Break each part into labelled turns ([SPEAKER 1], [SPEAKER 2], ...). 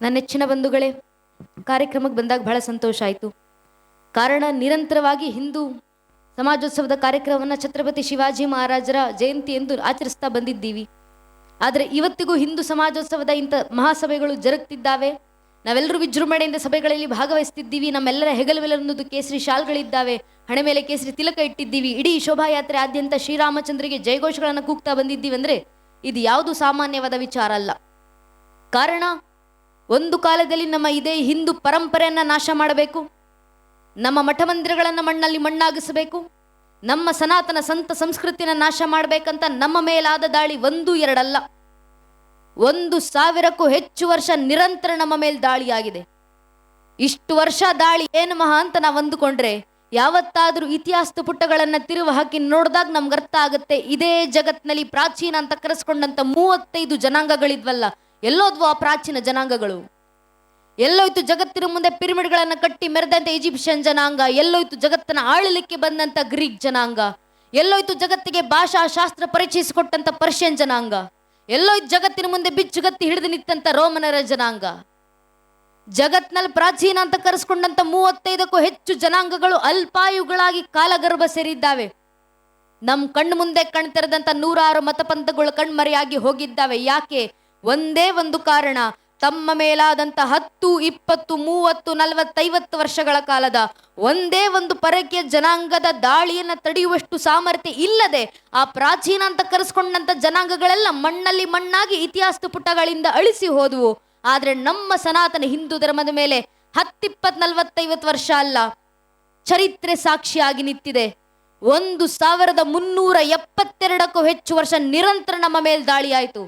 [SPEAKER 1] ನನ್ನ ನೆಚ್ಚಿನ ಬಂಧುಗಳೇ, ಕಾರ್ಯಕ್ರಮಕ್ಕೆ ಬಂದಾಗ ಬಹಳ ಸಂತೋಷ ಆಯಿತು. ಕಾರಣ ನಿರಂತರವಾಗಿ ಹಿಂದೂ ಸಮಾಜೋತ್ಸವದ ಕಾರ್ಯಕ್ರಮವನ್ನು ಛತ್ರಪತಿ ಶಿವಾಜಿ ಮಹಾರಾಜರ ಜಯಂತಿ ಎಂದು ಆಚರಿಸ್ತಾ ಬಂದಿದ್ದೀವಿ. ಆದರೆ ಇವತ್ತಿಗೂ ಹಿಂದೂ ಸಮಾಜೋತ್ಸವದ ಇಂಥ ಮಹಾಸಭೆಗಳು ಜರುಗ್ತಿದ್ದಾವೆ. ನಾವೆಲ್ಲರೂ ವಿಜೃಂಭಣೆಯಿಂದ ಸಭೆಗಳಲ್ಲಿ ಭಾಗವಹಿಸ್ತಿದ್ದೀವಿ. ನಮ್ಮೆಲ್ಲರ ಹೆಗಲುವೆಲ್ಲೊಂದು ಕೇಸರಿ ಶಾಲ್ಗಳಿದ್ದಾವೆ, ಹಣೆ ಮೇಲೆ ಕೇಸರಿ ತಿಲಕ ಇಟ್ಟಿದ್ದೀವಿ. ಇಡೀ ಶೋಭಾಯಾತ್ರೆ ಆದ್ಯಂತ ಶ್ರೀರಾಮಚಂದ್ರಿಗೆ ಜಯಘೋಷಗಳನ್ನು ಕೂಗ್ತಾ ಬಂದಿದ್ದೀವಿ. ಅಂದರೆ ಇದು ಯಾವುದು ಸಾಮಾನ್ಯವಾದ ವಿಚಾರ ಅಲ್ಲ. ಕಾರಣ, ಒಂದು ಕಾಲದಲ್ಲಿ ನಮ್ಮ ಇದೇ ಹಿಂದೂ ಪರಂಪರೆಯನ್ನು ನಾಶ ಮಾಡಬೇಕು, ನಮ್ಮ ಮಠ ಮಂದಿರಗಳನ್ನು ಮಣ್ಣಲ್ಲಿ ಮಣ್ಣಾಗಿಸಬೇಕು, ನಮ್ಮ ಸನಾತನ ಸಂತ ಸಂಸ್ಕೃತಿಯನ್ನು ನಾಶ ಮಾಡಬೇಕಂತ ನಮ್ಮ ಮೇಲಾದ ದಾಳಿ ಒಂದು ಎರಡಲ್ಲ, 1000ಕ್ಕೂ ಹೆಚ್ಚು ವರ್ಷ ನಿರಂತರ ನಮ್ಮ ಮೇಲೆ ದಾಳಿಯಾಗಿದೆ. ಇಷ್ಟು ವರ್ಷ ದಾಳಿ ಏನು ಮಹಾ ಅಂತ ನಾವು ಅಂದುಕೊಂಡ್ರೆ, ಯಾವತ್ತಾದರೂ ಇತಿಹಾಸದ ಪುಟಗಳನ್ನು ತಿರುವು ಹಾಕಿ ನೋಡಿದಾಗ ನಮ್ಗೆ ಅರ್ಥ ಆಗುತ್ತೆ, ಇದೇ ಜಗತ್ತಿನಲ್ಲಿ ಪ್ರಾಚೀನ ಅಂತ ಕರೆಸ್ಕೊಂಡಂತ 35 ಜನಾಂಗಗಳಿದ್ವಲ್ಲ, ಎಲ್ಲೋದ್ವು ಆ ಪ್ರಾಚೀನ ಜನಾಂಗಗಳು? ಎಲ್ಲೋಯ್ತು ಜಗತ್ತಿನ ಮುಂದೆ ಪಿರಮಿಡ್ಗಳನ್ನು ಕಟ್ಟಿ ಮೆರೆದಂತ ಈಜಿಪ್ಷಿಯನ್ ಜನಾಂಗ? ಎಲ್ಲೋಯ್ತು ಜಗತ್ತನ್ನು ಆಳಲಿಕ್ಕೆ ಬಂದಂತ ಗ್ರೀಕ್ ಜನಾಂಗ? ಎಲ್ಲೋಯ್ತು ಜಗತ್ತಿಗೆ ಭಾಷಾ ಶಾಸ್ತ್ರ ಪರಿಚಯಿಸಿಕೊಟ್ಟಂತ ಪರ್ಷಿಯನ್ ಜನಾಂಗ? ಎಲ್ಲೋಯ್ತು ಜಗತ್ತಿನ ಮುಂದೆ ಬಿಚ್ಚುಗತ್ತಿ ಹಿಡಿದು ನಿಂತಂತ ರೋಮನರ ಜನಾಂಗ? ಜಗತ್ನಲ್ಲಿ ಪ್ರಾಚೀನ ಅಂತ ಕರೆಸ್ಕೊಂಡಂತ 35ಕ್ಕೂ ಹೆಚ್ಚು ಜನಾಂಗಗಳು ಅಲ್ಪಾಯುಗಳಾಗಿ ಕಾಲಗರ್ಭ ಸೇರಿದ್ದಾವೆ. ನಮ್ಮ ಕಣ್ಣು ಮುಂದೆ ಕಣ್ತೆರೆದಂತ 106 ಮತಪಂಥಗಳು ಕಣ್ಮರೆಯಾಗಿ ಹೋಗಿದ್ದಾವೆ. ಯಾಕೆ? ಒಂದೇ ಒಂದು ಕಾರಣ, ತಮ್ಮ ಮೇಲಾದಂತ 10, 20, 30, 40, 50 ವರ್ಷಗಳ ಕಾಲದ ಒಂದೇ ಒಂದು ಪರಕೀಯ ಜನಾಂಗದ ದಾಳಿಯನ್ನು ತಡೆಯುವಷ್ಟು ಸಾಮರ್ಥ್ಯ ಇಲ್ಲದೆ ಆ ಪ್ರಾಚೀನ ಅಂತ ಕರೆಸ್ಕೊಂಡಂತ ಜನಾಂಗಗಳೆಲ್ಲ ಮಣ್ಣಲ್ಲಿ ಮಣ್ಣಾಗಿ ಇತಿಹಾಸದ ಪುಟಗಳಿಂದ ಅಳಿಸಿ ಹೋದವು. ಆದ್ರೆ ನಮ್ಮ ಸನಾತನ ಹಿಂದೂ ಧರ್ಮದ ಮೇಲೆ 10, 20, 40, 50 ವರ್ಷ ಅಲ್ಲ, ಚರಿತ್ರೆ ಸಾಕ್ಷಿಯಾಗಿ ನಿಂತಿದೆ. 1372ಕ್ಕೂ ಹೆಚ್ಚು ವರ್ಷ ನಿರಂತರ ನಮ್ಮ ಮೇಲೆ ದಾಳಿ ಆಯಿತು.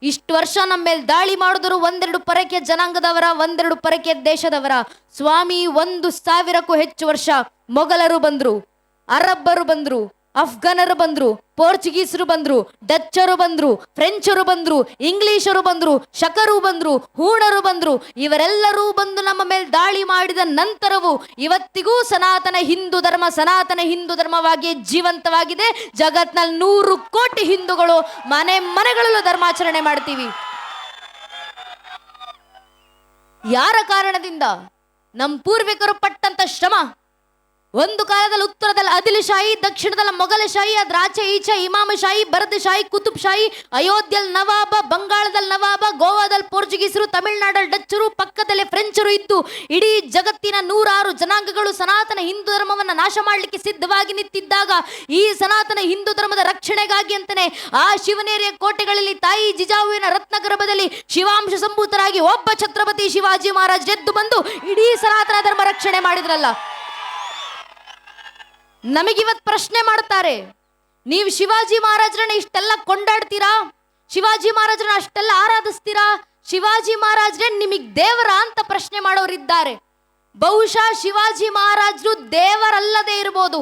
[SPEAKER 1] ಇಷ್ಟು ವರ್ಷ ನಮ್ಮ ಮೇಲೆ ದಾಳಿ ಮಾಡಿದ್ರು ಒಂದೆರಡು ಪರಕೀಯ ಜನಾಂಗದವರ, ಒಂದೆರಡು ಪರಕೀಯ ದೇಶದವರ. ಸ್ವಾಮಿ, 1000ಕ್ಕೂ ಹೆಚ್ಚು ವರ್ಷ ಮೊಘಲರು ಬಂದ್ರು, ಅರಬ್ಬರು ಬಂದ್ರು, ಅಫ್ಘಾನರು ಬಂದ್ರು, ಪೋರ್ಚುಗೀಸರು ಬಂದ್ರು, ಡಚ್ಚರು ಬಂದ್ರು, ಫ್ರೆಂಚರು ಬಂದ್ರು, ಇಂಗ್ಲಿಷರು ಬಂದ್ರು, ಶಕರು ಬಂದ್ರು, ಹೂಣರು ಬಂದ್ರು. ಇವರೆಲ್ಲರೂ ಬಂದು ನಮ್ಮ ಮೇಲೆ ದಾಳಿ ಮಾಡಿದ ನಂತರವೂ ಇವತ್ತಿಗೂ ಸನಾತನ ಹಿಂದೂ ಧರ್ಮವಾಗಿ ಜೀವಂತವಾಗಿದೆ. ಜಗತ್ನಲ್ಲಿ 100 ಕೋಟಿ ಹಿಂದೂಗಳು ಮನೆಗಳಲ್ಲೂ ಧರ್ಮಾಚರಣೆ ಮಾಡ್ತೀವಿ. ಯಾರ ಕಾರಣದಿಂದ? ನಮ್ಮ ಪೂರ್ವಿಕರು ಪಟ್ಟಂತ ಶ್ರಮ. ಒಂದು ಕಾಲದಲ್ಲಿ ಉತ್ತರದಲ್ಲಿ ಆದಿಲಶಾಹಿ, ದಕ್ಷಿಣದಲ್ಲಿ ಮೊಘಲಶಾಹಿ, ಅದ್ರ ಆಚೆ ಈಚೆ ಇಮಾಮಶಾಹಿ, ಭರತಶಾಹಿ, ಕುತುಬ್ಶಾಹಿ, ಅಯೋಧ್ಯೆಯಲ್ಲಿ ನವಾಬ, ಬಂಗಾಳದಲ್ಲಿ ನವಾಬ, ಗೋವಾದಲ್ಲಿ ಪೋರ್ಚುಗೀಸರು, ತಮಿಳುನಾಡಲ್ಲಿ ಡಚ್ಚರು, ಪಕ್ಕದಲ್ಲಿ ಫ್ರೆಂಚರು ಇದ್ದು ಇಡೀ ಜಗತ್ತಿನ 106 ಜನಾಂಗಗಳು ಸನಾತನ ಹಿಂದೂ ಧರ್ಮವನ್ನು ನಾಶ ಮಾಡಲಿಕ್ಕೆ ಸಿದ್ಧವಾಗಿ ನಿಂತಿದ್ದಾಗ, ಈ ಸನಾತನ ಹಿಂದೂ ಧರ್ಮದ ರಕ್ಷಣೆಗಾಗಿ ಅಂತಾನೆ ಆ ಶಿವನೇರಿಯ ಕೋಟೆಗಳಲ್ಲಿ ತಾಯಿ ಜಿಜಾವುವಿನ ರತ್ನಗರ್ಭದಲ್ಲಿ ಶಿವಾಂಶ ಸಂಭೂತರಾಗಿ ಒಬ್ಬ ಛತ್ರಪತಿ ಶಿವಾಜಿ ಮಹಾರಾಜ್ ಎದ್ದು ಬಂದು ಇಡೀ ಸನಾತನ ಧರ್ಮ ರಕ್ಷಣೆ ಮಾಡಿದ್ರಲ್ಲ. ನಮಗಿವತ್ತು ಪ್ರಶ್ನೆ ಮಾಡ್ತಾರೆ, ನೀವು ಶಿವಾಜಿ ಮಹಾರಾಜರನ್ನ ಇಷ್ಟೆಲ್ಲ ಕೊಂಡಾಡ್ತೀರಾ, ಶಿವಾಜಿ ಮಹಾರಾಜರನ್ನ ಅಷ್ಟೆಲ್ಲ ಆರಾಧಿಸ್ತೀರಾ, ಶಿವಾಜಿ ಮಹಾರಾಜರೇ ನಿಮಗೆ ದೇವರ ಅಂತ ಪ್ರಶ್ನೆ ಮಾಡೋರಿದ್ದಾರೆ. ಬಹುಶಃ ಶಿವಾಜಿ ಮಹಾರಾಜರು ದೇವರಲ್ಲದೆ ಇರಬಹುದು,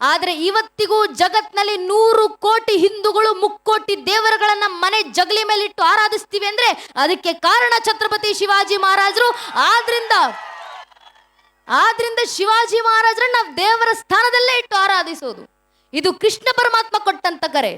[SPEAKER 1] ಆದ್ರೆ ಇವತ್ತಿಗೂ ಜಗತ್ನಲ್ಲಿ 100 ಕೋಟಿ ಹಿಂದೂಗಳು ಮುಕ್ಕೋಟಿ ದೇವರುಗಳನ್ನ ಮನೆ ಜಗಲಿ ಮೇಲೆ ಇಟ್ಟು ಆರಾಧಿಸ್ತೀವಿ ಅಂದ್ರೆ ಅದಕ್ಕೆ ಕಾರಣ ಛತ್ರಪತಿ ಶಿವಾಜಿ ಮಹಾರಾಜರು. ಆದ್ರಿಂದ ಶಿವಾಜಿ ಮಹಾರಾಜರನ್ನ ನಾವು ದೇವರ ಸ್ಥಾನದಲ್ಲೇ ಇಟ್ಟು ಆರಾಧಿಸೋದು. ಇದು ಕೃಷ್ಣ ಪರಮಾತ್ಮ ಕೊಟ್ಟಂತ ಕರೆ.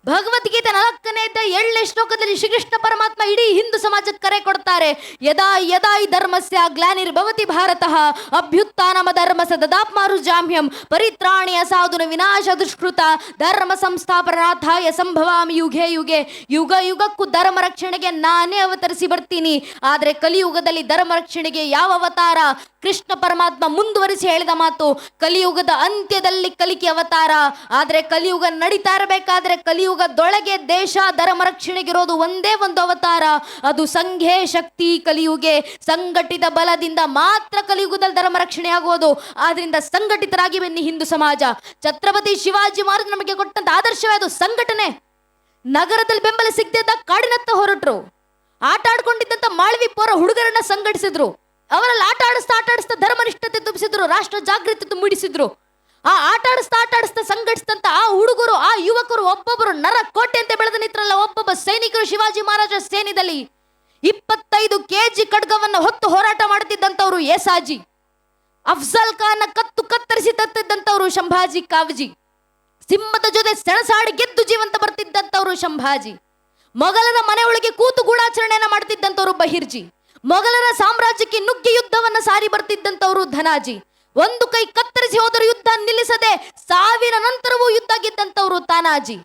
[SPEAKER 1] ಭಗವದ್ಗೀತೆ 4ನೇ ಅಧ್ಯಾಯ 7ನೇ ಶ್ಲೋಕದಲ್ಲಿ ಶ್ರೀಕೃಷ್ಣ ಪರಮಾತ್ಮ ಇಡೀ ಹಿಂದೂ ಸಮಾಜಕ್ಕೆ ಕರೆ ಕೊಡ್ತಾರೆ. ಯದಾ ಯದಾ ಹಿ ಧರ್ಮಸ್ಯ ಗ್ಲಾನಿರ್ಭವತಿ ಭಾರತಃ ಅಭ್ಯುತ್ಥಾನಮ ಧರ್ಮಸ್ಯ ದದಾತ್ಮಾರುಜಾಮ್ಯಂ ಪರಿತ್ರಾಣಿಯ ಸಾಧುನ ವಿನಾಶ ದುಷ್ಕೃತ ಧರ್ಮ ಸಂಸ್ಥಾಪನಾರ್ಥಾಯ ಸಂಭವಾಮಿ ಯುಗೆ ಯುಗೆ. ಯುಗ ಯುಗಕ್ಕೂ ಧರ್ಮ ರಕ್ಷಣೆಗೆ ನಾನೇ ಅವತರಿಸಿ ಬರ್ತೀನಿ. ಆದರೆ ಕಲಿಯುಗದಲ್ಲಿ ಧರ್ಮ ರಕ್ಷಣೆಗೆ ಯಾವ ಅವತಾರ? ಕೃಷ್ಣ ಪರಮಾತ್ಮ ಮುಂದುವರಿಸಿ ಹೇಳಿದ ಮಾತು, ಕಲಿಯುಗದ ಅಂತ್ಯದಲ್ಲಿ ಕಲಿಕೆ ಅವತಾರ. ಆದರೆ ಕಲಿಯುಗ ನಡೀತಾ ಇರಬೇಕಾದ್ರೆ ಕಲಿಯುಗದೊಳಗೆ ದೇಶ ಧರ್ಮ ರಕ್ಷಣೆಗಿರೋದು ಒಂದೇ ಒಂದು ಅವತಾರ, ಅದು ಸಂಘೆ ಶಕ್ತಿ ಕಲಿಯುಗೆ. ಸಂಘಟಿತ ಬಲದಿಂದ ಮಾತ್ರ ಕಲಿಯುಗದಲ್ಲಿ ಧರ್ಮ ರಕ್ಷಣೆ ಆಗುವುದು. ಆದ್ರಿಂದ ಸಂಘಟಿತರಾಗಿ ಬನ್ನಿ ಹಿಂದೂ ಸಮಾಜ. ಛತ್ರಪತಿ ಶಿವಾಜಿ ಮಹಾರಾಜ್ ನಮಗೆ ಕೊಟ್ಟಂತ ಆದರ್ಶವೇ ಅದು, ಸಂಘಟನೆ. ನಗರದಲ್ಲಿ ಬೆಂಬಲ ಸಿಗದಿದ್ದ ಕಾಡಿನತ್ತ ಹೊರಟರು. ಆಟ ಆಡ್ಕೊಂಡಿದ್ದಂತ ಮಾಳ್ವಿ ಪೋರ ಹುಡುಗರನ್ನ ಸಂಘಟಿಸಿದ್ರು. ಅವರಲ್ಲಿ ಆಟ ಆಡಿಸ್ತಾ ಧರ್ಮನಿಷ್ಠತೆ ತುಂಬಿಸಿದ್ರು, ರಾಷ್ಟ್ರ ಜಾಗೃತಿ ಮೂಡಿಸಿದ್ರು. ಆ ಆಟ ಆಡಿಸ್ತಾ ಸಂಘಟಿಸಿದಂತ ಆ ಹುಡುಗರು, ಆ ಯುವಕರು ಒಬ್ಬೊಬ್ಬರು ನರ ಕೋಟೆ ಅಂತ ಬೆಳೆದ ನಿಂತ್ರಲ್ಲ. ಒಬ್ಬೊಬ್ಬ ಸೈನಿಕರು ಶಿವಾಜಿ ಮಹಾರಾಜ ಸೇನೆಯಲ್ಲಿ 25 kg ಖಡ್ಗವನ್ನು ಹೊತ್ತು ಹೋರಾಟ ಮಾಡುತ್ತಿದ್ದಂಥವ್ರು ಏಸಾಜಿ. ಅಫ್ಜಲ್ ಖಾನ್ ಕತ್ತರಿಸಿ ತತ್ತಿದ್ದಂಥವ್ರು ಶಂಭಾಜಿ ಕಾವಜಿ. ಸಿಂಹದ ಜೊತೆ ಸೆಣಸಾಡಿ ಗೆದ್ದು ಜೀವಂತ ಬರ್ತಿದ್ದಂಥವ್ರು ಶಂಭಾಜಿ. ಮೊಘಲರ ಮನೆಯೊಳಗೆ ಕೂತು ಗೂಢಾಚರಣೆಯನ್ನ ಮಾಡ್ತಿದ್ದಂಥವ್ರು ಬಹಿರ್ಜಿ. ಮೊಘಲರ ಸಾಮ್ರಾಜ್ಯಕ್ಕೆ ನುಗ್ಗಿ ಯುದ್ಧವನ್ನ ಸಾರಿ ಬರ್ತಿದ್ದಂಥವರು ಧನಾಜಿ. ಒಂದು ಕೈ ಕತ್ತರಿಸಿ ಹೋದರೂ ಯುದ್ಧ ನಿಲ್ಲಿಸದೆ ಸಾವಿನ ನಂತರವೂ ಯುದ್ಧ ಗೆದ್ದಂಥವರು ತಾನಾಜಿ.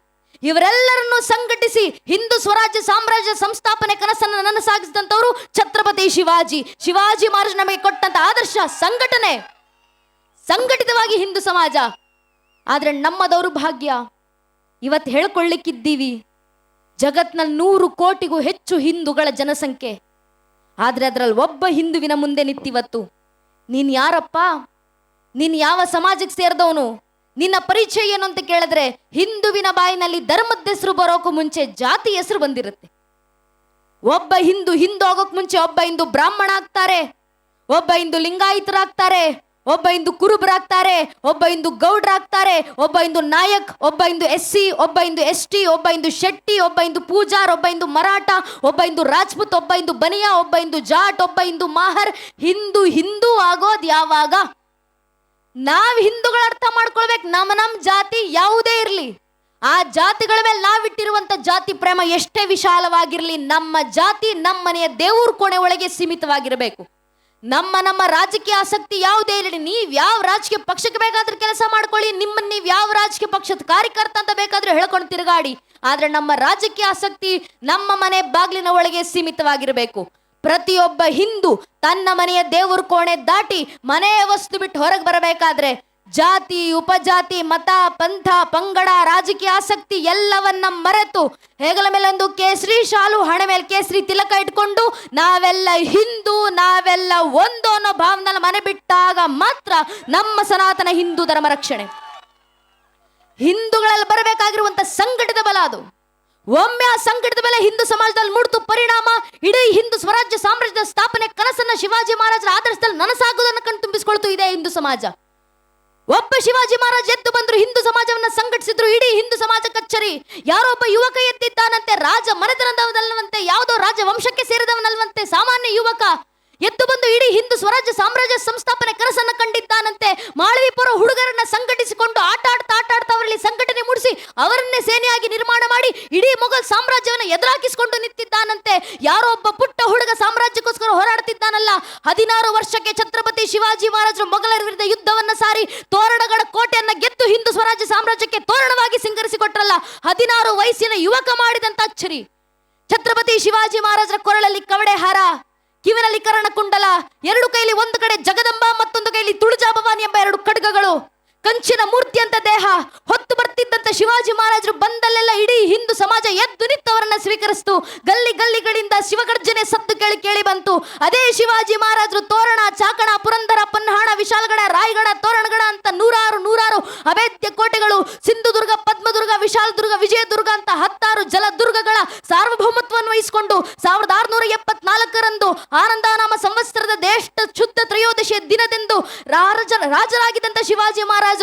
[SPEAKER 1] ಇವರೆಲ್ಲರನ್ನು ಸಂಘಟಿಸಿ ಹಿಂದೂ ಸ್ವರಾಜ್ಯ ಸಾಮ್ರಾಜ್ಯ ಸಂಸ್ಥಾಪನೆ ಕನಸನ್ನು ನನಸಾಗಿಸಿದಂಥವರು ಛತ್ರಪತಿ ಶಿವಾಜಿ. ಶಿವಾಜಿ ಮಹಾರಾಜ್ ನಮಗೆ ಕೊಟ್ಟಂತ ಆದರ್ಶ ಸಂಘಟನೆ, ಸಂಘಟಿತವಾಗಿ ಹಿಂದೂ ಸಮಾಜ. ಆದ್ರೆ ನಮ್ಮ ದೌರ್ಭಾಗ್ಯ, ಇವತ್ತು ಹೇಳ್ಕೊಳ್ಳಿಕ್ಕಿದ್ದೀವಿ ಜಗತ್ನಲ್ಲಿ 100 ಕೋಟಿಗೂ ಹೆಚ್ಚು ಹಿಂದೂಗಳ ಜನಸಂಖ್ಯೆ. ಆದ್ರೆ ಅದರಲ್ಲಿ ಒಬ್ಬ ಹಿಂದುವಿನ ಮುಂದೆ ನಿಂತಿವತ್ತು ನೀನ್ ಯಾರಪ್ಪ, ನೀನ್ ಯಾವ ಸಮಾಜಕ್ಕೆ ಸೇರಿದವನು, ನಿನ್ನ ಪರಿಚಯ ಏನು ಅಂತ ಕೇಳಿದ್ರೆ ಹಿಂದುವಿನ ಬಾಯಿನಲ್ಲಿ ಧರ್ಮದ ಹೆಸರು ಬರೋಕು ಮುಂಚೆ ಜಾತಿ ಹೆಸರು ಬಂದಿರುತ್ತೆ. ಒಬ್ಬ ಹಿಂದೂ ಆಗೋಕ್ ಮುಂಚೆ ಒಬ್ಬ ಹಿಂದೂ ಬ್ರಾಹ್ಮಣ ಆಗ್ತಾರೆ, ಒಬ್ಬ ಹಿಂದೂ ಲಿಂಗಾಯತರಾಗ್ತಾರೆ, ಒಬ್ಬ ಹಿಂದೂ ಕುರುಬರಾಗ್ತಾರೆ, ಒಬ್ಬ ಹಿಂದೂ ಗೌಡ್ರಾಗ್ತಾರೆ, ಒಬ್ಬ ಹಿಂದೂ ನಾಯಕ್, ಒಬ್ಬ ಹಿಂದೂ SC, ಒಬ್ಬ ಹಿಂದೂ ST, ಒಬ್ಬ ಹಿಂದೂ ಶೆಟ್ಟಿ, ಒಬ್ಬ ಹಿಂದೂ ಪೂಜಾರ್, ಒಬ್ಬ ಹಿಂದೂ ಮರಾಠ, ಒಬ್ಬ ಹಿಂದೂ ರಾಜ್ಪೂತ್, ಒಬ್ಬ ಹಿಂದೂ ಬನಿಯಾ, ಒಬ್ಬ ಹಿಂದೂ ಜಾಟ್, ಒಬ್ಬ ಹಿಂದೂ ಮಾಹರ್. ಹಿಂದೂ ಆಗೋದ್ ಯಾವಾಗ? ನಾವ್ ಹಿಂದೂಗಳ ಅರ್ಥ ಮಾಡ್ಕೊಳ್ಬೇಕು. ನಮ್ಮ ಜಾತಿ ಯಾವುದೇ ಇರ್ಲಿ, ಆ ಜಾತಿಗಳ ಮೇಲೆ ನಾವಿಟ್ಟಿರುವಂತ ಜಾತಿ ಪ್ರೇಮ ಎಷ್ಟೇ ವಿಶಾಲವಾಗಿರ್ಲಿ, ನಮ್ಮ ಜಾತಿ ನಮ್ಮ ಮನೆಯ ದೇವ್ರ ಕೋಣೆ ಒಳಗೆ ಸೀಮಿತವಾಗಿರಬೇಕು. ನಮ್ಮ ರಾಜಕೀಯ ಆಸಕ್ತಿ ಯಾವುದೇ ಇರಲಿ, ನೀವ್ ಯಾವ ರಾಜಕೀಯ ಪಕ್ಷಕ್ಕೆ ಬೇಕಾದ್ರೂ ಕೆಲಸ ಮಾಡ್ಕೊಳ್ಳಿ, ನಿಮ್ಮನ್ನ ನೀವ್ ಯಾವ ರಾಜಕೀಯ ಪಕ್ಷದ ಕಾರ್ಯಕರ್ತ ಅಂತ ಬೇಕಾದ್ರೂ ಹೇಳ್ಕೊಂಡು ತಿರುಗಾಡಿ. ಆದ್ರೆ ನಮ್ಮ ರಾಜಕೀಯ ಆಸಕ್ತಿ ನಮ್ಮ ಮನೆ ಬಾಗಿಲಿನ ಒಳಗೆ ಸೀಮಿತವಾಗಿರಬೇಕು. ಪ್ರತಿಯೊಬ್ಬ ಹಿಂದೂ ತನ್ನ ಮನೆಯ ದೇವ್ರ ಕೋಣೆ ದಾಟಿ ಮನೆಯ ವಸ್ತು ಬಿಟ್ಟು ಹೊರಗೆ ಬರಬೇಕಾದ್ರೆ ಜಾತಿ, ಉಪಜಾತಿ, ಮತ, ಪಂಥ, ಪಂಗಡ, ರಾಜಕೀಯ ಆಸಕ್ತಿ ಎಲ್ಲವನ್ನ ಮರೆತು ಹೆಗಲ ಮೇಲೊಂದು ಕೇಸರಿ ಶಾಲು, ಹಣೆ ಮೇಲೆ ಕೇಸರಿ ತಿಲಕ ಇಟ್ಕೊಂಡು ನಾವೆಲ್ಲ ಹಿಂದೂ, ನಾವೆಲ್ಲ ಒಂದು ಅನ್ನೋ ಭಾವನೆಯಲ್ಲಿ ಮನೆ ಬಿಟ್ಟಾಗ ಮಾತ್ರ ನಮ್ಮ ಸನಾತನ ಹಿಂದೂ ಧರ್ಮ ರಕ್ಷಣೆ. ಹಿಂದೂಗಳಲ್ಲಿ ಬರಬೇಕಾಗಿರುವಂತ ಸಂಘಟಿತ ಬಲ ಅದು. ಒಮ್ಮೆ ಆ ಸಂಘಟಿತ ಬಲ ಹಿಂದೂ ಸಮಾಜದಲ್ಲಿ ಮೂಡ್ತು ಪರಿಣಾಮ ಇಡೀ ಹಿಂದೂ ಸ್ವರಾಜ್ಯ ಸಾಮ್ರಾಜ್ಯದ ಸ್ಥಾಪನೆ ಕನಸನ್ನ ಶಿವಾಜಿ ಮಹಾರಾಜರ ಆದರ್ಶದಲ್ಲಿ ನನಸಾಗುವುದನ್ನು ಕಣ್ತುಂಬಿಸಿಕೊಳ್ತು ಇದೇ ಹಿಂದೂ ಸಮಾಜ. ಒಬ್ಬ ಶಿವಾಜಿ ಮಹಾರಾಜ್ ಎದ್ದು ಬಂದ್ರು, ಹಿಂದೂ ಸಮಾಜವನ್ನ ಸಂಘಟಿಸಿದ್ರು, ಇಡೀ ಹಿಂದೂ ಸಮಾಜ ಕಚ್ಚರಿ. ಯಾರೊಬ್ಬ ಯುವಕ ಎದ್ದಿದ್ದಾನಂತೆ, ರಾಜ ಮನೆತನದವನಲ್ವಂತೆ, ಯಾವುದೋ ರಾಜ ವಂಶಕ್ಕೆ ಸೇರಿದವನಲ್ವಂತೆ, ಸಾಮಾನ್ಯ ಯುವಕ ಎದ್ದು ಬಂದು ಇಡೀ ಹಿಂದೂ ಸ್ವರಾಜ್ಯ ಸಾಮ್ರಾಜ್ಯ ಸಂಸ್ಥಾಪನೆ ಕನಸನ್ನ ಕಂಡಿದ್ದಾನಂತೆ. ಮಾಳವಿಪುರ ಹುಡುಗರನ್ನ ಸಂಘಟಿಸಿಕೊಂಡು ಆಟ ಆಡ್ತಾ ಅವರಲ್ಲಿ ಸಂಘಟನೆ ಮೂಡಿಸಿ ಅವರನ್ನೇ ಸೇನೆಯಾಗಿ ನಿರ್ಮಾಣ ಮಾಡಿ ಇಡೀ ಮೊಘಲ್ ಸಾಮ್ರಾಜ್ಯವನ್ನು ಎದುರಾಕಿಸಿಕೊಂಡು ನಿಂತಿದ್ದಾನಂತೆ. ಯಾರೋ ಒಬ್ಬ ಪುಟ್ಟ ಹುಡುಗ ಸಾಮ್ರಾಜ್ಯಕ್ಕೋಸ್ಕರ ಹೋರಾಡ್ತಿದ್ದಾನಲ್ಲ. 16 ವರ್ಷಕ್ಕೆ ಛತ್ರಪತಿ ಶಿವಾಜಿ ಮಹಾರಾಜರು ಮೊಘಲರ ವಿರುದ್ಧ ಯುದ್ಧವನ್ನ ಸಾರಿ ತೋರಣಗಳ ಕೋಟೆಯನ್ನ ಗೆದ್ದು ಹಿಂದೂ ಸ್ವರಾಜ್ಯ ಸಾಮ್ರಾಜ್ಯಕ್ಕೆ ತೋರಣವಾಗಿ ಸಿಂಗರಿಸಿಕೊಟ್ರಲ್ಲ. 16 ವಯಸ್ಸಿನ ಯುವಕ ಮಾಡಿದಂತ ಅಚ್ಚರಿ. ಛತ್ರಪತಿ ಶಿವಾಜಿ ಮಹಾರಾಜರ ಕೊರಳಲ್ಲಿ ಕವಡೆ ಹಾರ, ಕಿವಿನಲ್ಲಿ ಕರ್ಣಕುಂಡಲ, 2 ಕೈಲಿ ಒಂದು ಕಡೆ ಜಗದಂಬ, ಮತ್ತೊಂದು ಕೈಲಿ ತುಳಜಾ ಭವಾನಿ ಎಂಬ 2 ಖಡ್ಗಗಳು, ಕಂಚಿನ ಮೂರ್ತಿಯಂತ ದೇಹ ಹೊತ್ತು ಬರ್ತಿದ್ದಂತ ಶಿವಾಜಿ ಮಹಾರಾಜರು ಬಂದಲ್ಲೆಲ್ಲ ಇಡೀ ಹಿಂದೂ ಸಮಾಜ ಎದ್ದು ನಿಂತವರನ್ನ ಸ್ವೀಕರಿಸಿತು. ಗಲ್ಲಿಗಳಿಂದ ಶಿವಗರ್ಜನೆ ಸದ್ದು ಕೇಳಿ ಬಂತು. ಅದೇ ಶಿವಾಜಿ ಮಹಾರಾಜರು ತೋರಣ, ಚಾಕಣ, ಪುರಂದರ, ಪನ್ಹಾಣ, ವಿಶಾಲಗಡ, ರಾಯಗಡ, ತೋರಣಗಡ ಅಂತ ನೂರಾರು ಅಭೇದ್ಯ ಕೋಟೆಗಳು, ಸಿಂಧುದುರ್ಗ, ಪದ್ಮದುರ್ಗ, ವಿಶಾಲದುರ್ಗ, ವಿಜಯದುರ್ಗ ಅಂತ 10 ಜಲದುರ್ಗಗಳ ಸಾರ್ವಭೌಮತ್ವವನ್ನು ವಹಿಸಿಕೊಂಡು 1674ರಂದು ಆನಂದನಾಮ ಸಂವತ್ಸರದ ದೇಶ ಶುದ್ಧ ತ್ರಯೋದಶಿಯ ದಿನದಂದು ರಾಜರಾಗಿದ್ದಂತ ಶಿವಾಜಿ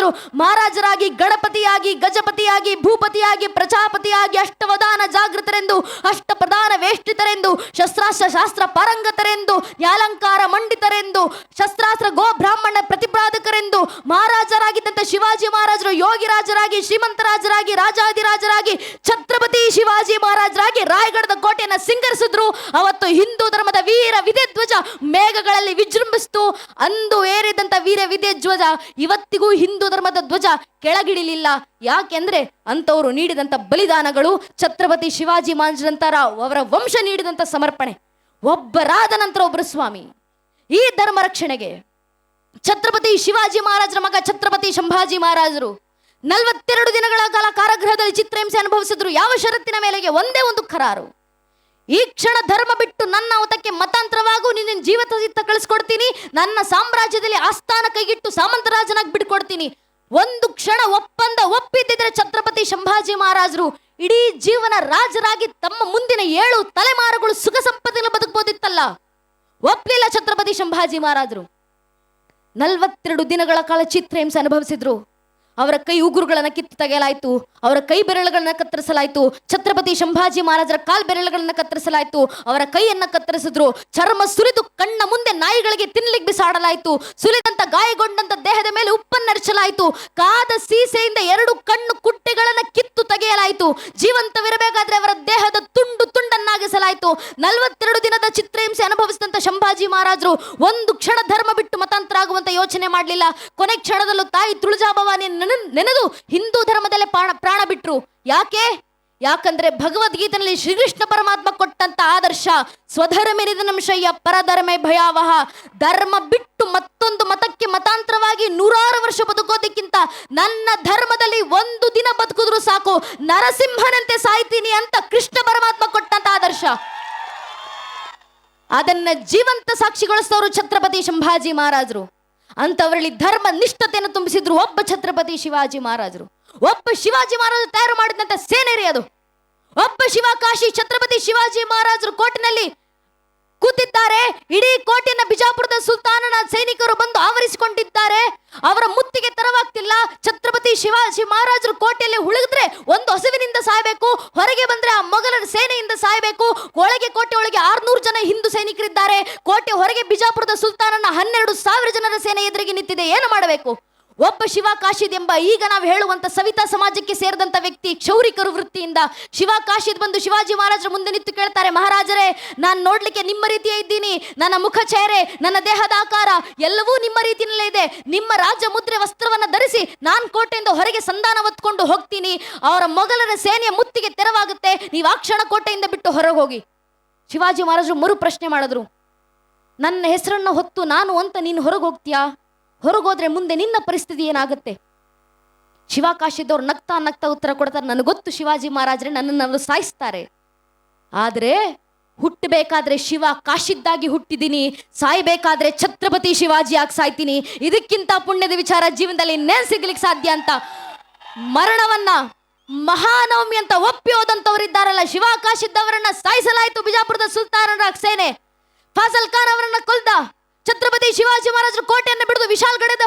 [SPEAKER 1] ಮಹಾರಾಜರಾಗಿ ಗಣಪತಿಯಾಗಿ, ಗಜಪತಿಯಾಗಿ, ಭೂಪತಿಯಾಗಿ, ಪ್ರಜಾಪತಿಯಾಗಿ, ಅಷ್ಟವಧಾನ ಜಾಗೃತರೆಂದು, ಅಷ್ಟಪ್ರಧಾನ ವೇಷ್ಟಿತರೆಂದು, ಶಸ್ತ್ರಾಸ್ತ್ರ ಶಾಸ್ತ್ರ ಪಾರಂಗತರೆಂದು, ನ್ಯಾಲಂಕಾರ ಮಂಡಿತರೆಂದು, ಶಸ್ತ್ರಾಸ್ತ್ರ ಗೋ ಬ್ರಾಹ್ಮಣ ಪ್ರತಿಪಾದಕರೆಂದು ಮಹಾರಾಜರಾಗಿದ್ದಂತ ಶಿವಾಜಿ ಮಹಾರಾಜರು ಯೋಗಿರಾಜರಾಗಿ, ಶ್ರೀಮಂತರಾಜರಾಗಿ, ರಾಜಾದಿರಾಜರಾಗಿ, ಛತ್ರಪತಿ ಶಿವಾಜಿ ಮಹಾರಾಜರಾಗಿ ರಾಯಗಢದ ಕೋಟೆಯನ್ನ ಸಿಂಗರಿಸಿದ್ರು. ಅವತ್ತು ಹಿಂದೂ ಧರ್ಮದ ವೀರ ವಿದ್ಯ ಧ್ವಜ ಮೇಘಗಳಲ್ಲಿ ವಿಜೃಂಭಿಸ್ತು. ಅಂದು ಏರಿದಂತ ವೀರ ವಿದ್ಯ ಧ್ವಜ ಇವತ್ತಿಗೂ ಹಿಂದೂ ಧರ್ಮದ ಧ್ವಜ ಕೆಳಗಿಳಿಲಿಲ್ಲ. ಯಾಕೆಂದ್ರೆ ಅಂತವರು ನೀಡಿದಂತ ಬಲಿದಾನಗಳು, ಛತ್ರಪತಿ ಶಿವಾಜಿ ಮಹಾರಾಜರಂತರ ಅವರ ವಂಶ ನೀಡಿದಂತ ಸಮರ್ಪಣೆ. ಒಬ್ಬರಾದ ನಂತರ ಒಬ್ಬರು ಸ್ವಾಮಿ. ಈ ಧರ್ಮ ರಕ್ಷಣೆಗೆ ಛತ್ರಪತಿ ಶಿವಾಜಿ ಮಹಾರಾಜರ ಮಗ ಛತ್ರಪತಿ ಸಂಭಾಜಿ ಮಹಾರಾಜರು 42 ದಿನಗಳ ಕಾಲ ಕಾರಾಗೃಹದಲ್ಲಿ ಚಿತ್ರಹಿಂಸೆ ಅನುಭವಿಸಿದ್ರು. ಯಾವ ಷರತ್ತಿನ ಮೇಲೆಗೆ? ಒಂದೇ ಒಂದು ಕರಾರು, ಈ ಕ್ಷಣ ಧರ್ಮ ಬಿಟ್ಟು ನನ್ನ ಅವತಕ್ಕೆ ಮತಾಂತರವಾಗು, ನಿನ್ನ ಜೀವಿತ ಕಳಿಸ್ಕೊಡ್ತೀನಿ, ನನ್ನ ಸಾಮ್ರಾಜ್ಯದಲ್ಲಿ ಆಸ್ಥಾನ ಕೈಗಿಟ್ಟು ಸಾಮಂತರಾಜನಾಗಿ ಬಿಡ್ಕೊಡ್ತೀನಿ. ಒಂದು ಕ್ಷಣ ಒಪ್ಪಿದ್ದಿದ್ರೆ ಛತ್ರಪತಿ ಸಂಭಾಜಿ ಮಹಾರಾಜರು ಇಡೀ ಜೀವನ ರಾಜರಾಗಿ ತಮ್ಮ ಮುಂದಿನ 7 ತಲೆಮಾರುಗಳು ಸುಖ ಸಂಪತ್ತಿನ ಬದುಕಬಹುದಿತ್ತಲ್ಲ. ಒಪ್ಪಲಿಲ್ಲ ಛತ್ರಪತಿ ಸಂಭಾಜಿ ಮಹಾರಾಜರು. 42 ದಿನಗಳ ಕಾಲ ಚಿತ್ರಹಿಂಸೆ ಅನುಭವಿಸಿದ್ರು. ಅವರ ಕೈ ಉಗುರುಗಳನ್ನ ಕಿತ್ತು ತೆಗೆಯಲಾಯಿತು, ಅವರ ಕೈ ಬೆರಳುಗಳನ್ನ ಕತ್ತರಿಸಲಾಯಿತು. ಛತ್ರಪತಿ ಸಂಭಾಜಿ ಮಹಾರಾಜರ ಕಾಲ್ ಬೆರಳುಗಳನ್ನ ಕತ್ತರಿಸಲಾಯಿತು, ಅವರ ಕೈಯನ್ನ ಕತ್ತರಿಸಿದ್ರು. ಚರ್ಮ ಸುಲಿದು ಕಣ್ಣ ಮುಂದೆ ನಾಯಿಗಳಿಗೆ ತಿನ್ಲಿಕ್ಕೆ ಬಿಸಾಡಲಾಯಿತು. ಸುಲಿದಂತ ಗಾಯಗೊಂಡಂತ ದೇಹದ ಮೇಲೆ ಉಪ್ಪನ್ನರಿಸಲಾಯಿತು. ಕಾದ ಸೀಸೆಯಿಂದ 2 ಕಣ್ಣು ಕುಟ್ಟೆಗಳನ್ನ ಕಿತ್ತು ತೆಗೆಯಲಾಯಿತು. ಜೀವಂತವಿರಬೇಕಾದ್ರೆ ಅವರ ದೇಹದ ತುಂಡು ತುಂಡನ್ನಾಗಿಸಲಾಯಿತು. 42 ದಿನದ ಚಿತ್ರಹಿಂಸೆ ಅನುಭವಿಸಿದಂತ ಸಂಭಾಜಿ ಮಹಾರಾಜರು ಒಂದು ಕ್ಷಣ ಧರ್ಮ ಬಿಟ್ಟು ಮತಾಂತರ ಆಗುವಂತ ಯೋಚನೆ ಮಾಡಲಿಲ್ಲ. ಕೊನೆ ಕ್ಷಣದಲ್ಲೂ ತಾಯಿ ತುಳಜಾಭವಾನಿ ನೆನೆದು ಹಿಂದೂ ಧರ್ಮದಲ್ಲೇ ಪ್ರಾಣ ಬಿಟ್ರು. ಯಾಕಂದ್ರೆ ಭಗವದ್ಗೀತೆಯಲ್ಲಿ ಶ್ರೀಕೃಷ್ಣ ಪರಮಾತ್ಮ ಕೊಟ್ಟಂತ ಆದರ್ಶ ಸ್ವಧರ್ಮೇನಿಧನಂಶಯ್ಯ ಪರಧರ್ಮೇ ಭಯಾವಹ. ಧರ್ಮ ಬಿಟ್ಟು ಮತ್ತೊಂದು ಮತಕ್ಕೆ ಮತಾಂತರವಾಗಿ 100 ವರ್ಷ ಬದುಕೋದಕ್ಕಿಂತ ನನ್ನ ಧರ್ಮದಲ್ಲಿ 1 ದಿನ ಬದುಕಿದ್ರು ಸಾಕು, ನರಸಿಂಹನಂತೆ ಸಾಯ್ತೀನಿ ಅಂತ ಕೃಷ್ಣ ಪರಮಾತ್ಮ ಕೊಟ್ಟಂತ ಆದರ್ಶ. ಅದನ್ನ ಜೀವಂತ ಸಾಕ್ಷಿಗೊಳಿಸಿದವರು ಛತ್ರಪತಿ ಸಂಭಾಜಿ ಮಹಾರಾಜರು. ಅಂತವರಲ್ಲಿ ಧರ್ಮ ನಿಷ್ಠತೆಯನ್ನು ತುಂಬಿಸಿದ್ರು ಒಬ್ಬ ಛತ್ರಪತಿ ಶಿವಾಜಿ ಮಹಾರಾಜರು. ಒಬ್ಬ ಶಿವಾಜಿ ಮಹಾರಾಜರು ತಯಾರು ಮಾಡಿದಂತ ಸೇನೆರಿ ಅದು. ಒಬ್ಬ ಶಿವಕಾಶಿ ಛತ್ರಪತಿ ಶಿವಾಜಿ ಮಹಾರಾಜರು ಕೋಟೆನಲ್ಲಿ ಕೂತಿದ್ದಾರೆ. ಇಡೀ ಕೋಟೆಯನ್ನ ಬಿಜಾಪುರದ ಸುಲ್ತಾನನ ಸೈನಿಕರು ಬಂದು ಆವರಿಸಿಕೊಂಡಿದ್ದಾರೆ. ಅವರ ಮುತ್ತಿಗೆ ತರವಾಗ್ತಿಲ್ಲ. ಛತ್ರಪತಿ ಶಿವಾಜಿ ಮಹಾರಾಜರು ಕೋಟೆಯಲ್ಲಿ ಉಳಿದ್ರೆ ಒಂದು ಹಸುವಿನಿಂದ ಸಾಯಬೇಕು, ಹೊರಗೆ ಬಂದ್ರೆ ಆ ಮೊಘಲರ ಸೇನೆಯಿಂದ ಸಾಯಬೇಕು. ಕೋಟೆ ಒಳಗೆ 600 ಜನ ಹಿಂದೂ ಸೈನಿಕರಿದ್ದಾರೆ. ಕೋಟೆ ಹೊರಗೆ ಬಿಜಾಪುರದ ಸುಲ್ತಾನನ 12,000 ಜನರ ಸೇನೆ ಎದುರಿಗೆ ನಿಂತಿದೆ. ಏನು ಮಾಡಬೇಕು? ಒಬ್ಬ ಶಿವಕಾಶಿದ್ ಎಂಬ ಈಗ ನಾವು ಹೇಳುವಂತ ಸವಿತಾ ಸಮಾಜಕ್ಕೆ ಸೇರಿದಂತ ವ್ಯಕ್ತಿ ಕ್ಷೌರಿಕರು ವೃತ್ತಿಯಿಂದ ಶಿವಕಾಶಿದ್ ಬಂದು ಶಿವಾಜಿ ಮಹಾರಾಜರ ಮುಂದೆ ನಿಂತು ಕೇಳ್ತಾರೆ, ಮಹಾರಾಜರೇ, ನಾನು ನೋಡ್ಲಿಕ್ಕೆ ನಿಮ್ಮ ರೀತಿಯೇ ಇದ್ದೀನಿ. ನನ್ನ ಮುಖ ಚೇಹರೆ, ನನ್ನ ದೇಹದ ಆಕಾರ ಎಲ್ಲವೂ ನಿಮ್ಮ ರೀತಿಯಲ್ಲೇ ಇದೆ. ನಿಮ್ಮ ರಾಜ ಮುದ್ರೆ ವಸ್ತ್ರವನ್ನ ಧರಿಸಿ ನಾನು ಕೋಟೆಯಿಂದ ಹೊರಗೆ ಸಂಧಾನ ಹೊತ್ಕೊಂಡು ಹೋಗ್ತೀನಿ. ಅವರ ಮೊಘಲರ ಸೇನೆಯ ಮುತ್ತಿಗೆ ತೆರವಾಗುತ್ತೆ. ನೀವು ಆ ಕ್ಷಣ ಕೋಟೆಯಿಂದ ಬಿಟ್ಟು ಹೊರಗೆ ಹೋಗಿ. ಶಿವಾಜಿ ಮಹಾರಾಜರು ಮರು ಪ್ರಶ್ನೆ ಮಾಡಿದ್ರು, ನನ್ನ ಹೆಸರನ್ನ ಹೊತ್ತು ನಾನು ಅಂತ ನೀನು ಹೊರಗೆ ಹೋಗ್ತೀಯಾ? ಹೊರಗೋದ್ರೆ ಮುಂದೆ ನಿನ್ನ ಪರಿಸ್ಥಿತಿ ಏನಾಗುತ್ತೆ? ಶಿವಕಾಶಿದವ್ರು ನಗ್ತಾ ಉತ್ತರ ಕೊಡ್ತಾರೆ, ನನಗೆ ಗೊತ್ತು ಶಿವಾಜಿ ಮಹಾರಾಜರೇ, ನನ್ನನ್ನು ಸಾಯಿಸ್ತಾರೆ. ಆದ್ರೆ ಹುಟ್ಟಬೇಕಾದ್ರೆ ಶಿವ ಕಾಶಿದ್ದಾಗಿ ಹುಟ್ಟಿದ್ದೀನಿ, ಸಾಯ್ಬೇಕಾದ್ರೆ ಛತ್ರಪತಿ ಶಿವಾಜಿ ಆಗಿ ಸಾಯ್ತೀನಿ. ಇದಕ್ಕಿಂತ ಪುಣ್ಯದ ವಿಚಾರ ಜೀವನದಲ್ಲಿ ಇನ್ನೇನ್ ಸಿಗ್ಲಿಕ್ಕೆ ಸಾಧ್ಯ ಅಂತ ಮರಣವನ್ನ ಮಹಾನವಮಿ ಅಂತ ಒಪ್ಪಿ ಹೋದಂತವರಿದ್ದಾರಲ್ಲ, ಶಿವಕಾಶಿದ್ದವರನ್ನ ಸಾಯಿಸಲಾಯಿತು ಬಿಜಾಪುರದ ಸುಲ್ತಾನರ ಸೇನೆ. ಫಾಜಲ್ ಖಾನ್ ಅವರನ್ನ ಕೊಲ್ದ. ಛತ್ರಪತಿ ಶಿವಾಜಿ ಮಹಾರಾಜರು ಕೋಟೆಯನ್ನು ಬಿಡಿದು ವಿಶಾಲ್ಗಢದ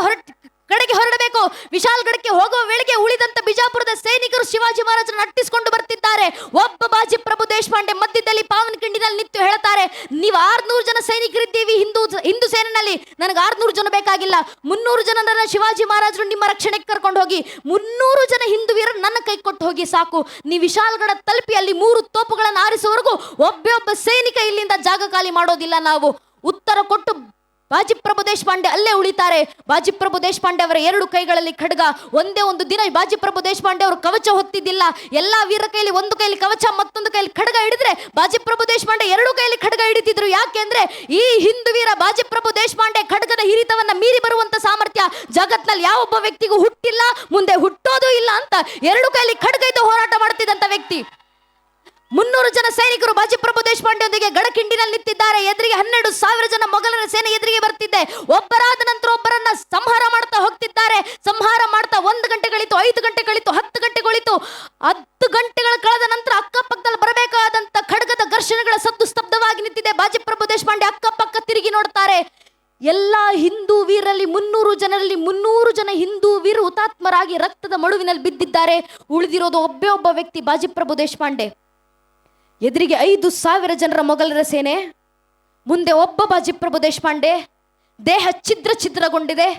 [SPEAKER 1] ಕಡೆಗೆ ಹೊರಡಬೇಕು. ವಿಶಾಲ್ಗಢಕ್ಕೆ ಹೋಗುವ ವೇಳೆಗೆ ಉಳಿದಂತ ಬಿಜಾಪುರದ ಸೈನಿಕರು ಶಿವಾಜಿ ಮಹಾರಾಜರನ್ನು ಅಟ್ಟಿಸಿಕೊಂಡು ಬರ್ತಿದ್ದಾರೆ. ಒಬ್ಬ ಬಾಜಿ ಪ್ರಭು ದೇಶಪಾಂಡೆ ಮಧ್ಯದಲ್ಲಿ ಪಾವನಕಿಂಡಿನಲ್ಲಿ ನಿಂತು ಹೇಳ್ತಾರೆ, ನೀವು 600 ಜನ ಸೈನಿಕರಿದ್ದೀವಿ ಹಿಂದೂ ಸೇನೆಯಲ್ಲಿ, ನನಗೆ 600 ಜನ ಬೇಕಾಗಿಲ್ಲ, 300 ಜನರನ್ನ ಶಿವಾಜಿ ಮಹಾರಾಜರು ನಿಮ್ಮ ರಕ್ಷಣೆಗೆ ಕರ್ಕೊಂಡು ಹೋಗಿ, 300 ಜನ ಹಿಂದೂ ವೀರರು ನನ್ನ ಕೈ ಕೊಟ್ಟು ಹೋಗಿ ಸಾಕು. ನೀವು ವಿಶಾಲ್ಗಢ ತಲುಪಿ ಅಲ್ಲಿ 3 ತೋಪುಗಳನ್ನು ಆರಿಸುವವರೆಗೂ ಒಬ್ಬ ಸೈನಿಕ ಇಲ್ಲಿಂದ ಜಾಗ ಖಾಲಿ ಮಾಡೋದಿಲ್ಲ. ನಾವು ಉತ್ತರ ಕೊಟ್ಟು ಬಾಜಿಪ್ರಭು ದೇಶಪಾಂಡೆ ಅಲ್ಲೇ ಉಳಿತಾರೆ. ಬಾಜಿಪ್ರಭು ದೇಶಪಾಂಡೆ ಅವರ 2 ಕೈಗಳಲ್ಲಿ ಖಡ್ಗ. ಒಂದೇ ಒಂದು ದಿನ ಬಾಜಿಪ್ರಭು ದೇಶಪಾಂಡೆ ಅವರು ಕವಚ ಹೊತ್ತಿದ್ದಿಲ್ಲ. ಎಲ್ಲಾ ವೀರ ಕೈಲಿ ಒಂದು ಕೈಲಿ ಕವಚ, ಮತ್ತೊಂದು ಕೈಲಿ ಖಡ್ಗ ಹಿಡಿದ್ರೆ ಬಾಜಿಪ್ರಭು ದೇಶಪಾಂಡೆ 2 ಕೈಲಿ ಖಡ್ಗ ಹಿಡಿತಿದ್ರು. ಯಾಕೆಂದ್ರೆ ಈ ಹಿಂದೂ ವೀರ ಬಾಜಿಪ್ರಭು ದೇಶಪಾಂಡೆ ಖಡ್ಗದ ಹಿರಿತವನ್ನ ಮೀರಿ ಬರುವಂತ ಸಾಮರ್ಥ್ಯ ಜಗತ್ನಲ್ಲಿ ಯಾವೊಬ್ಬ ವ್ಯಕ್ತಿಗೂ ಹುಟ್ಟಿಲ್ಲ, ಮುಂದೆ ಹುಟ್ಟೋದು ಇಲ್ಲ ಅಂತ 2 ಕೈಲಿ ಖಡ್ಗ ಇದ್ದು ಹೋರಾಟ ಮಾಡ್ತಿದ್ದಂತ ವ್ಯಕ್ತಿ. 300 ಜನ ಸೈನಿಕರು ಬಾಜಿಪ್ರಭು ದೇಶಪಾಂಡೆಯೊಂದಿಗೆ ಗಡಕಿಂಡಿನಲ್ಲಿ ನಿಂತಿದ್ದಾರೆ. ಎದುರಿಗೆ 12,000 ಜನ ಮೊಘಲರ ಸೇನೆ ಎದುರಿಗೆ ಬರ್ತಿದ್ದೆ. ಒಬ್ಬರಾದ ನಂತರ ಒಬ್ಬರನ್ನ ಸಂಹಾರ ಮಾಡ್ತಾ ಹೋಗ್ತಿದ್ದಾರೆ. ಸಂಹಾರ ಮಾಡ್ತಾ 1 ಗಂಟೆ ಕಳಿತು, 5 ಗಂಟೆ ಕಳಿತು, 10 ಗಂಟೆ ಕಳಿತು. 10 ಗಂಟೆಗಳ ಕಳೆದ ನಂತರ ಅಕ್ಕಪಕ್ಕದಲ್ಲಿ ಬರಬೇಕಾದಂತ ಖಡ್ಗದ ಘರ್ಷಣೆಗಳ ಸದ್ದು ಸ್ತಬ್ಧವಾಗಿ ನಿಂತಿದೆ. ಬಾಜಿಪ್ರಭು ದೇಶಪಾಂಡೆ ಅಕ್ಕಪಕ್ಕ ತಿರುಗಿ ನೋಡ್ತಾರೆ. ಎಲ್ಲಾ ಹಿಂದೂ ವೀರರಲ್ಲಿ 300 ಜನರಲ್ಲಿ 300 ಜನ ಹಿಂದೂ ವೀರ ಹುತಾತ್ಮರಾಗಿ ರಕ್ತದ ಮಡುವಿನಲ್ಲಿ ಬಿದ್ದಿದ್ದಾರೆ. ಉಳಿದಿರೋದು ಒಬ್ಬ ವ್ಯಕ್ತಿ ಬಾಜಿಪ್ರಭು ದೇಶಪಾಂಡೆ. ಎದುರಿಗೆ 5,000 ಜನರ ಮೊಘಲರ ಸೇನೆ, ಮುಂದೆ ಒಬ್ಬ ಬಾಜಿಪ್ರಭು ದೇಶಪಾಂಡೆ. ದೇಹ ಛಿದ್ರಗೊಂಡಿದೆ.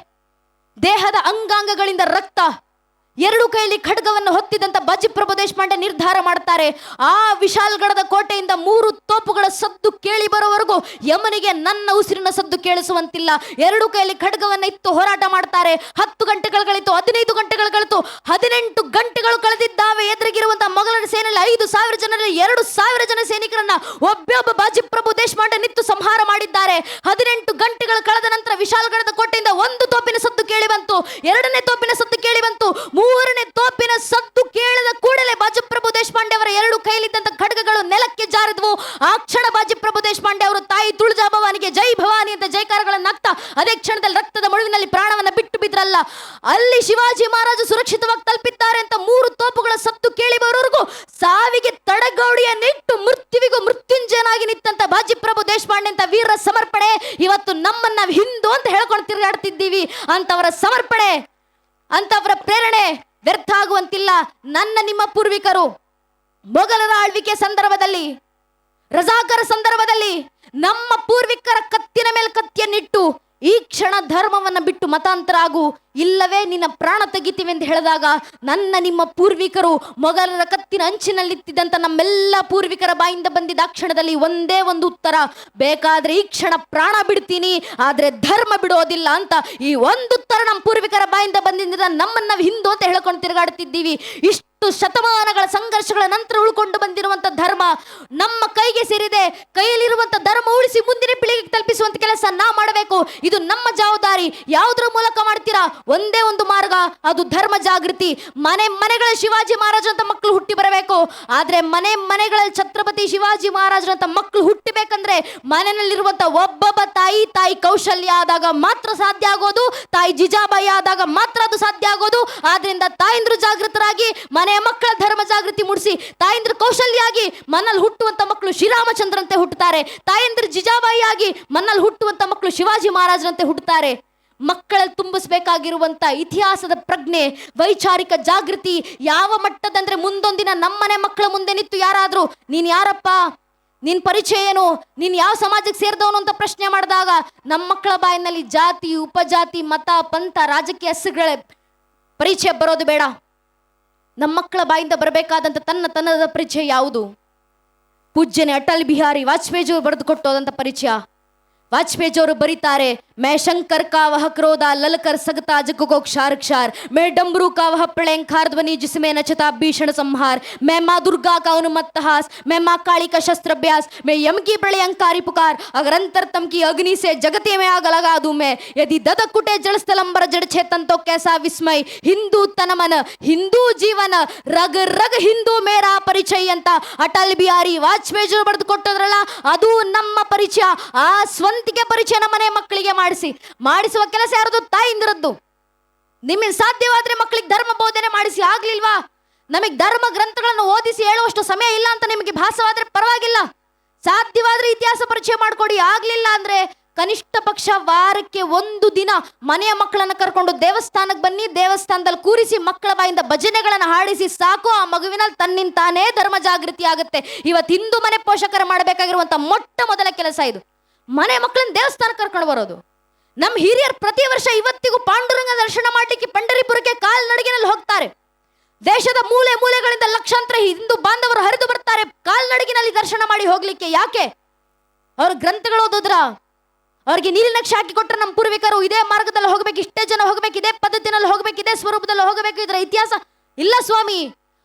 [SPEAKER 1] ದೇಹದ ಅಂಗಾಂಗಗಳಿಂದ ರಕ್ತ. 2 ಕೈಯಲ್ಲಿ ಖಡ್ಗವನ್ನು ಹೊತ್ತಿದಂತ ಬಾಜಿಪ್ರಭು ದೇಶಪಾಂಡೆ ನಿರ್ಧಾರ ಮಾಡ್ತಾರೆ, ಆ ವಿಶಾಲ್ಗಢದ ಕೋಟೆಯಿಂದ 3 ತೋಪುಗಳ ಸದ್ದು ಕೇಳಿ ಬರೋವರೆಗೂ ಯಮನಿಗೆ ನನ್ನ ಉಸಿರಿನ ಸದ್ದು ಕೇಳಿಸುವಂತಿಲ್ಲ. 2 ಕೈಯಲ್ಲಿ ಖಡ್ಗವನ್ನ ಇತ್ತು ಹೋರಾಟ ಮಾಡ್ತಾರೆ. 10 ಗಂಟೆಗಳು ಕಳಿತು, 15 ಗಂಟೆಗಳು ಕಳಿತು, 18 ಗಂಟೆಗಳು ಕಳೆದಿದ್ದಾವೆ. ಎದುರಿಗಿರುವಂತಹ ಮೊಘಲರ ಸೇನೆಯಲ್ಲಿ 5,000 ಜನರಲ್ಲಿ 2,000 ಜನ ಸೈನಿಕರನ್ನ ಒಬ್ಬ ಬಾಜಿಪ್ರಭು ದೇಶಪಾಂಡೆ ನಿಂತು ಸಂಹಾರ ಮಾಡಿದ್ದಾರೆ. 18 ಗಂಟೆಗಳು ಕಳೆದ ನಂತರ ವಿಶಾಲ್ಗಢದ ಕೋಟೆಯಿಂದ 1 ತೋಪಿನ ಸದ್ದು ಕೇಳಿ ಬಂತು, 2ನೇ ತೋಪಿನ ಸದ್ದು ಕೇಳಿ ಬಂತು, 3ನೇ ತೋಪಿನ ಸದ್ದು ಕೇಳಿದ ಕೂಡಲೇ ಬಾಜಿಪ್ರಭು ದೇಶಪಾಂಡೆ ಅವರ 2 ಕೈಲಿದ್ದಂತ ಖಡ್ಗಗಳು ನೆಲಕ್ಕೆ ಜಾರಿದ್ವು. ಆ ಕ್ಷಣ ಬಾಜಿಪ್ರಭು ದೇಶಪಾಂಡೆ ಅವರು ತಾಯಿ ತುಳಜಾಭವಾನಿಗೆ ಜೈ ಭವಾನಿ ಅಂತ ಜೈಕಾರಗಳನ್ನು ಹಾಕ್ತಾ ಅದೇ ಕ್ಷಣದಲ್ಲಿ ರಕ್ತದ ಮಡುವಿನಲ್ಲಿ ಪ್ರಾಣವನ್ನ ಬಿಟ್ಟು ಬಿದ್ರಲ್ಲ. ಅಲ್ಲಿ ಶಿವಾಜಿ ಮಹಾರಾಜ ಸುರಕ್ಷಿತವಾಗಿ ತಲುಪಿದ್ದಾರೆ ಅಂತ 3 ತೋಪುಗಳ ಸದ್ದು ಕೇಳಿ ಬರೋವರೆಗೂ ಸಾವಿಗೆ ತಡಗೌಡಿಯನ್ನಿಟ್ಟು ಮೃತ್ಯುವಿಗೂ ಮೃತ್ಯುಂಜಯನಾಗಿ ನಿಂತಂತ ಬಾಜಿಪ್ರಭು ದೇಶಪಾಂಡೆ ಅಂತ ವೀರ ಸಮರ್ಪಣೆ ಇವತ್ತು ನಮ್ಮನ್ನ ಹಿಂದೂ ಅಂತ ಹೇಳ್ಕೊಂಡು ತಿರುಗಾಡ್ತಿದ್ದೀವಿ ಅಂತವರ ಸಮರ್ಪಣೆ ಅಂತವರ ಪ್ರೇರಣೆ ವ್ಯರ್ಥ ಆಗುವಂತಿಲ್ಲ. ನನ್ನ ನಿಮ್ಮ ಪೂರ್ವಿಕರು ಮೊಘಲರ ಆಳ್ವಿಕೆ ಸಂದರ್ಭದಲ್ಲಿ, ರಜಾಕರ ಸಂದರ್ಭದಲ್ಲಿ ನಮ್ಮ ಪೂರ್ವಿಕರ ಕತ್ತಿನ ಮೇಲೆ ಕತ್ತಿಯನ್ನಿಟ್ಟು ಈ ಕ್ಷಣ ಧರ್ಮವನ್ನು ಬಿಟ್ಟು ಮತಾಂತರ ಆಗು, ಇಲ್ಲವೇ ನಿನ್ನ ಪ್ರಾಣ ತೆಗಿತೀವಿ ಎಂದು ಹೇಳಿದಾಗ ನನ್ನ ನಿಮ್ಮ ಪೂರ್ವಿಕರು ಮೊಘಲರ ಕತ್ತಿನ ಅಂಚಿನಲ್ಲಿತ್ತಿದ್ದಂಥ ನಮ್ಮೆಲ್ಲ ಪೂರ್ವಿಕರ ಬಾಯಿಂದ ಬಂದಿದ್ದ ಆ ಕ್ಷಣದಲ್ಲಿ ಒಂದೇ ಒಂದು ಉತ್ತರ, ಬೇಕಾದ್ರೆ ಈ ಕ್ಷಣ ಪ್ರಾಣ ಬಿಡ್ತೀನಿ ಆದರೆ ಧರ್ಮ ಬಿಡೋದಿಲ್ಲ ಅಂತ. ಈ ಒಂದು ಉತ್ತರ ನಮ್ಮ ಪೂರ್ವಿಕರ ಬಾಯಿಂದ ಬಂದಿದ್ದ ನಮ್ಮನ್ನು ನಾವು ಹಿಂದೂ ಅಂತ ಹೇಳ್ಕೊಂಡು ತಿರುಗಾಡ್ತಿದ್ದೀವಿ. ಇಷ್ಟು ಶತಮಾನಗಳ ಸಂಘರ್ಷಗಳ ನಂತರ ಉಳ್ಕೊಂಡು ಬಂದಿರುವಂತ ಧರ್ಮ ನಮ್ಮ ಕೈಗೆ ಸೇರಿದೆ. ಕೈಯಲ್ಲಿರುವಂತ ಧರ್ಮ ಉಳಿಸಿ ಮುಂದಿನ ಪೀಳಿಗೆಗೆ ತಲುಪಿಸುವಂತ ಕೆಲಸ ನಾ ಮಾಡಬೇಕು. ಇದು ನಮ್ಮ ಜವಾಬ್ದಾರಿ. ಯಾವುದರ ಮೂಲಕ ಮಾಡ್ತೀರಾ? ಒಂದೇ ಒಂದು ಮಾರ್ಗ, ಅದು ಧರ್ಮ ಜಾಗೃತಿ. ಮನೆಗಳ ಶಿವಾಜಿ ಮಹಾರಾಜರಂತ ಮಕ್ಕಳು ಹುಟ್ಟಿ ಬರಬೇಕು. ಆದ್ರೆ ಮನೆಗಳ ಛತ್ರಪತಿ ಶಿವಾಜಿ ಮಹಾರಾಜರಂತ ಮಕ್ಕಳು ಹುಟ್ಟಿಬೇಕಂದ್ರೆ ಮನೆಯಲ್ಲಿರುವಂತ ಒಬ್ಬೊಬ್ಬ ತಾಯಿ ಕೌಶಲ್ಯ ಆದಾಗ ಮಾತ್ರ ಸಾಧ್ಯ ಆಗೋದು. ತಾಯಿ ಜಿಜಾಬಾಯಿ ಆದಾಗ ಮಾತ್ರ ಅದು ಸಾಧ್ಯ ಆಗೋದು. ಆದ್ರಿಂದ ತಾಯಂದ್ರು ಜಾಗೃತರಾಗಿ ಮನೆಯ ಮಕ್ಕಳ ಧರ್ಮ ಜಾಗೃತಿ ಮೂಡಿಸಿ, ತಾಯಂದ್ರು ಕೌಶಲ್ಯಾಗಿ ಮನ್ನಲ್ಲಿ ಹುಟ್ಟುವಂತ ಮಕ್ಕಳು ಶ್ರೀರಾಮಚಂದ್ರಂತೆ ಹುಟ್ಟುತ್ತಾರೆ. ತಾಯಂದ್ರು ಜಿಜಾಬಾಯಿ ಆಗಿ ಮನ್ನಲ್ಲಿ ಹುಟ್ಟುವಂತ ಮಕ್ಕಳು ಶಿವಾಜಿ ಮಹಾರಾಜರಂತೆ ಹುಟ್ಟುತ್ತಾರೆ. ಮಕ್ಕಳಲ್ಲಿ ತುಂಬಿಸಬೇಕಾಗಿರುವಂತ ಇತಿಹಾಸದ ಪ್ರಜ್ಞೆ, ವೈಚಾರಿಕ ಜಾಗೃತಿ ಯಾವ ಮಟ್ಟದಂದ್ರೆ ಮುಂದೊಂದಿನ ನಮ್ಮನೆ ಮಕ್ಕಳ ಮುಂದೆ ನಿಂತು ಯಾರಾದ್ರೂ ನೀನ್ ಯಾರಪ್ಪ, ನಿನ್ ಪರಿಚಯ ಏನು, ನೀನ್ ಯಾವ ಸಮಾಜಕ್ಕೆ ಸೇರಿದವನು ಅಂತ ಪ್ರಶ್ನೆ ಮಾಡಿದಾಗ ನಮ್ಮ ಮಕ್ಕಳ ಬಾಯಿನಲ್ಲಿ ಜಾತಿ, ಉಪಜಾತಿ, ಮತ, ಪಂಥ, ರಾಜಕೀಯ ಹೆಸರುಗಳ ಪರಿಚಯ ಬರೋದು ಬೇಡ. ನಮ್ಮ ಮಕ್ಕಳ ಬಾಯಿಂದ ಬರಬೇಕಾದಂಥ ತನ್ನದ ಪರಿಚಯ ಯಾವುದು? ಪೂಜ್ಯನೆ ಅಟಲ್ ಬಿಹಾರಿ ವಾಜಪೇಯಿಯವರು ಬರೆದು ಕೊಟ್ಟೋದಂಥ ಪರಿಚಯ. ವಾಜಪೇಯಿಯವರು ಬರೀತಾರೆ, मैं शंकर का वह क्रोधा ललकर सगता जग को क्षार क्षार, मैं डमरू का वह प्रलयंकार ध्वनि जिसमें नचता भीषण संहार, मैं माँ दुर्गा का उन्मत्त हास, मैं माँ काली का शस्त्राभ्यास, मैं यम की प्रलयंकारी पुकार, अगर अंतरतम की अग्नि से जगते में आग लगा दूं मैं, यदि ददक कुटे जलस्थलंबर जड़ चेतन तो कैसा विस्मय, हिंदू तन मन हिंदू जीवन रग रग हिंदू मेरा ಪರಿಚಯ ಅಂತ ಅಟಲ್ ಬಿಹಾರಿ ವಾಜಪೇಯಿಯವರು ಬರೆದು ಕೊಟ್ಟದ್ರಲ್ಲ, ಅದು ನಮ್ಮ ಪರಿಚಯ. ಆ ಸ್ವಂತಿಕೆ ಪರಿಚಯ ನಮ್ಮನೆ ಮಕ್ಕಳಿಗೆ ಮಾಡಿಸುವ ಕೆಲಸ ಯಾರದು? ತಾಯಿಂದಿರದ್ದು. ನಿಮಗೆ ಸಾಧ್ಯವಾದ್ರೆ ಮಕ್ಕಳಿಗೆ ಧರ್ಮ ಬೋಧನೆ ಮಾಡಿಸಿ. ಆಗ್ಲಿಲ್ವಾ? ನಮಗೆ ಧರ್ಮ ಗ್ರಂಥಗಳನ್ನು ಓದಿಸಿ ಹೇಳುವಷ್ಟು ಸಮಯ ಇಲ್ಲ ಅಂತ ನಿಮಗೆ ಭಾಸವಾದ್ರೆ ಪರವಾಗಿಲ್ಲ, ಸಾಧ್ಯವಾದ್ರೆ ಇತಿಹಾಸ ಪರಿಚಯ ಮಾಡಿಕೊಡಿ. ಆಗ್ಲಿಲ್ಲ ಅಂದ್ರೆ ಕನಿಷ್ಠ ಪಕ್ಷ ವಾರಕ್ಕೆ ಒಂದು ದಿನ ಮನೆಯ ಮಕ್ಕಳನ್ನ ಕರ್ಕೊಂಡು ದೇವಸ್ಥಾನಕ್ಕೆ ಬನ್ನಿ, ದೇವಸ್ಥಾನದಲ್ಲಿ ಕೂರಿಸಿ ಮಕ್ಕಳ ಬಾಯಿಂದ ಭಜನೆಗಳನ್ನು ಹಾಡಿಸಿ ಸಾಕು. ಆ ಮಗುವಿನಲ್ಲಿ ತನ್ನಿಂತಾನೇ ಧರ್ಮ ಜಾಗೃತಿ ಆಗುತ್ತೆ. ಇವತ್ತು ಹಿಂದೂ ಮನೆ ಪೋಷಕರು ಮಾಡಬೇಕಾಗಿರುವಂತ ಮೊಟ್ಟ ಮೊದಲ ಕೆಲಸ ಇದು. ಮನೆ ಮಕ್ಕಳನ್ನ ದೇವಸ್ಥಾನಕ್ಕೆ ಕರ್ಕೊಂಡು ಬರೋದು. ನಮ್ಮ ಹಿರಿಯರು ಪ್ರತಿ ವರ್ಷ ಇವತ್ತಿಗೂ ಪಾಂಡುರಂಗ ದರ್ಶನ ಮಾಡಲಿಕ್ಕೆ ಪಂಡರಿಪುರಕ್ಕೆ ಕಾಲ್ನಡಿಗೆನಲ್ಲಿ ಹೋಗ್ತಾರೆ. ದೇಶದ ಮೂಲೆ ಮೂಲೆಗಳಿಂದ ಲಕ್ಷಾಂತರ ಹಿಂದೂ ಬಾಂಧವರು ಹರಿದು ಬರ್ತಾರೆ ಕಾಲ್ನಡಿಗೆನಲ್ಲಿ ದರ್ಶನ ಮಾಡಿ ಹೋಗ್ಲಿಕ್ಕೆ. ಯಾಕೆ? ಅವ್ರ ಗ್ರಂಥಗಳು ಓದೋದ್ರ, ಅವ್ರಿಗೆ ನೀಲಿನಕ್ಷೆ ಹಾಕಿ ಕೊಟ್ಟರೆ ನಮ್ಮ ಪೂರ್ವಿಕರು ಇದೇ ಮಾರ್ಗದಲ್ಲಿ ಹೋಗ್ಬೇಕು, ಇಷ್ಟೇ ಜನ ಹೋಗ್ಬೇಕು, ಇದೇ ಪದ್ಧತಿನಲ್ಲಿ ಹೋಗ್ಬೇಕು, ಇದೇ ಸ್ವರೂಪದಲ್ಲಿ ಹೋಗಬೇಕು, ಇದರ ಇತಿಹಾಸ ಇಲ್ಲ ಸ್ವಾಮಿ.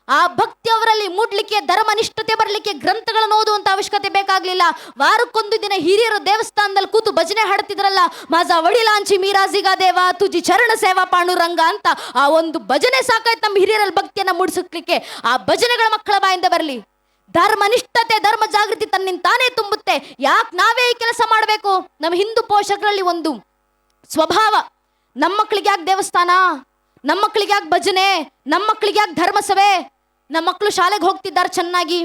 [SPEAKER 1] ಆ ಭಕ್ತಿ ಅವರಲ್ಲಿ ಮೂಡ್ಲಿಕ್ಕೆ, ಧರ್ಮನಿಷ್ಠತೆ ಬರಲಿಕ್ಕೆ ಗ್ರಂಥಗಳನ್ನು ಓದುವಂತ ಅವಶ್ಯಕತೆ ಬೇಕಾಗ್ಲಿಲ್ಲ. ವಾರಕ್ಕೊಂದು ದಿನ ಹಿರಿಯರು ದೇವಸ್ಥಾನದಲ್ಲಿ ಕೂತು ಭಜನೆ ಹಾಡ್ತಿದ್ರಲ್ಲ, ಮಾಜಾ ವಡಿಲಾಂಚಿ ಮೀರಾಜಿಗ ದೇವ ತುಜಿ ಚರಣ ಸೇವಾ ಪಾಂಡುರಂಗ ಅಂತ. ಆ ಒಂದು ಭಜನೆ ಸಾಕಾಯ್ತು ನಮ್ಮ ಹಿರಿಯರಲ್ಲಿ ಭಕ್ತಿಯನ್ನ ಮೂಡಿಸಲಿಕ್ಕೆ. ಆ ಭಜನೆಗಳ ಮಕ್ಕಳ ಬಾಯಿಂದ ಬರಲಿ. ಧರ್ಮನಿಷ್ಠತೆ, ಧರ್ಮ ಜಾಗೃತಿ ತನ್ನಿಂತಾನೇ ತುಂಬುತ್ತೆ. ಯಾಕೆ ನಾವೇ ಈ ಕೆಲಸ ಮಾಡಬೇಕು? ನಮ್ಮ ಹಿಂದೂ ಪೋಷಕರಲ್ಲಿ ಒಂದು ಸ್ವಭಾವ, ನಮ್ಮ ಮಕ್ಕಳಿಗೆ ಯಾಕೆ ದೇವಸ್ಥಾನ, ನಮ್ಮ ಮಕ್ಕಳಿಗೆ ಯಾಕೆ ಭಜನೆ, ನಮ್ಮ ಮಕ್ಕಳಿಗೆ ಯಾಕೆ ಧರ್ಮಸಭೆ, ನಮ್ಮ ಮಕ್ಕಳು ಶಾಲೆಗೆ ಹೋಗ್ತಿದ್ದಾರೆ ಚೆನ್ನಾಗಿ,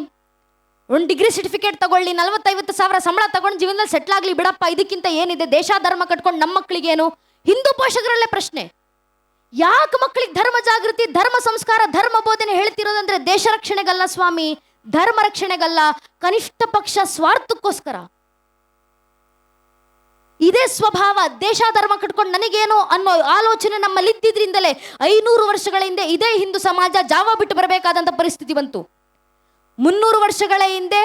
[SPEAKER 1] ಒಂದು ಡಿಗ್ರಿ ಸರ್ಟಿಫಿಕೇಟ್ ತಗೊಳ್ಳಿ, 40-50 ಸಾವಿರ ಸಂಬಳ ತಗೊಂಡು ಜೀವನದಲ್ಲಿ ಸೆಟ್ಲ್ ಆಗ್ಲಿ ಬಿಡಪ್ಪ, ಇದಕ್ಕಿಂತ ಏನಿದೆ, ದೇಶ ಧರ್ಮ ಕಟ್ಕೊಂಡು ನಮ್ಮ ಮಕ್ಕಳಿಗೇನು? ಹಿಂದೂ ಪೋಷಕರಲ್ಲೇ ಪ್ರಶ್ನೆ. ಯಾಕೆ ಮಕ್ಕಳಿಗೆ ಧರ್ಮ ಜಾಗೃತಿ, ಧರ್ಮ ಸಂಸ್ಕಾರ, ಧರ್ಮ ಬೋಧನೆ ಹೇಳ್ತಿರೋದಂದ್ರೆ ದೇಶ ರಕ್ಷಣೆಗಲ್ಲ ಸ್ವಾಮಿ, ಧರ್ಮ ರಕ್ಷಣೆಗಲ್ಲ, ಕನಿಷ್ಠ ಪಕ್ಷ ಸ್ವಾರ್ಥಕ್ಕೋಸ್ಕರ. ಇದೇ ಸ್ವಭಾವ, ದೇಶ ಧರ್ಮ ಕಟ್ಕೊಂಡು ನನಗೇನು ಅನ್ನೋ ಆಲೋಚನೆ ನಮ್ಮಲ್ಲಿ ಇದ್ದಿದ್ರಿಂದಲೇ 500 ವರ್ಷಗಳ ಹಿಂದೆ ಇದೇ ಹಿಂದೂ ಸಮಾಜ ಜಾವ ಬಿಟ್ಟು ಬರಬೇಕಾದಂತ ಪರಿಸ್ಥಿತಿ ಬಂತು. 300 ವರ್ಷಗಳ ಹಿಂದೆ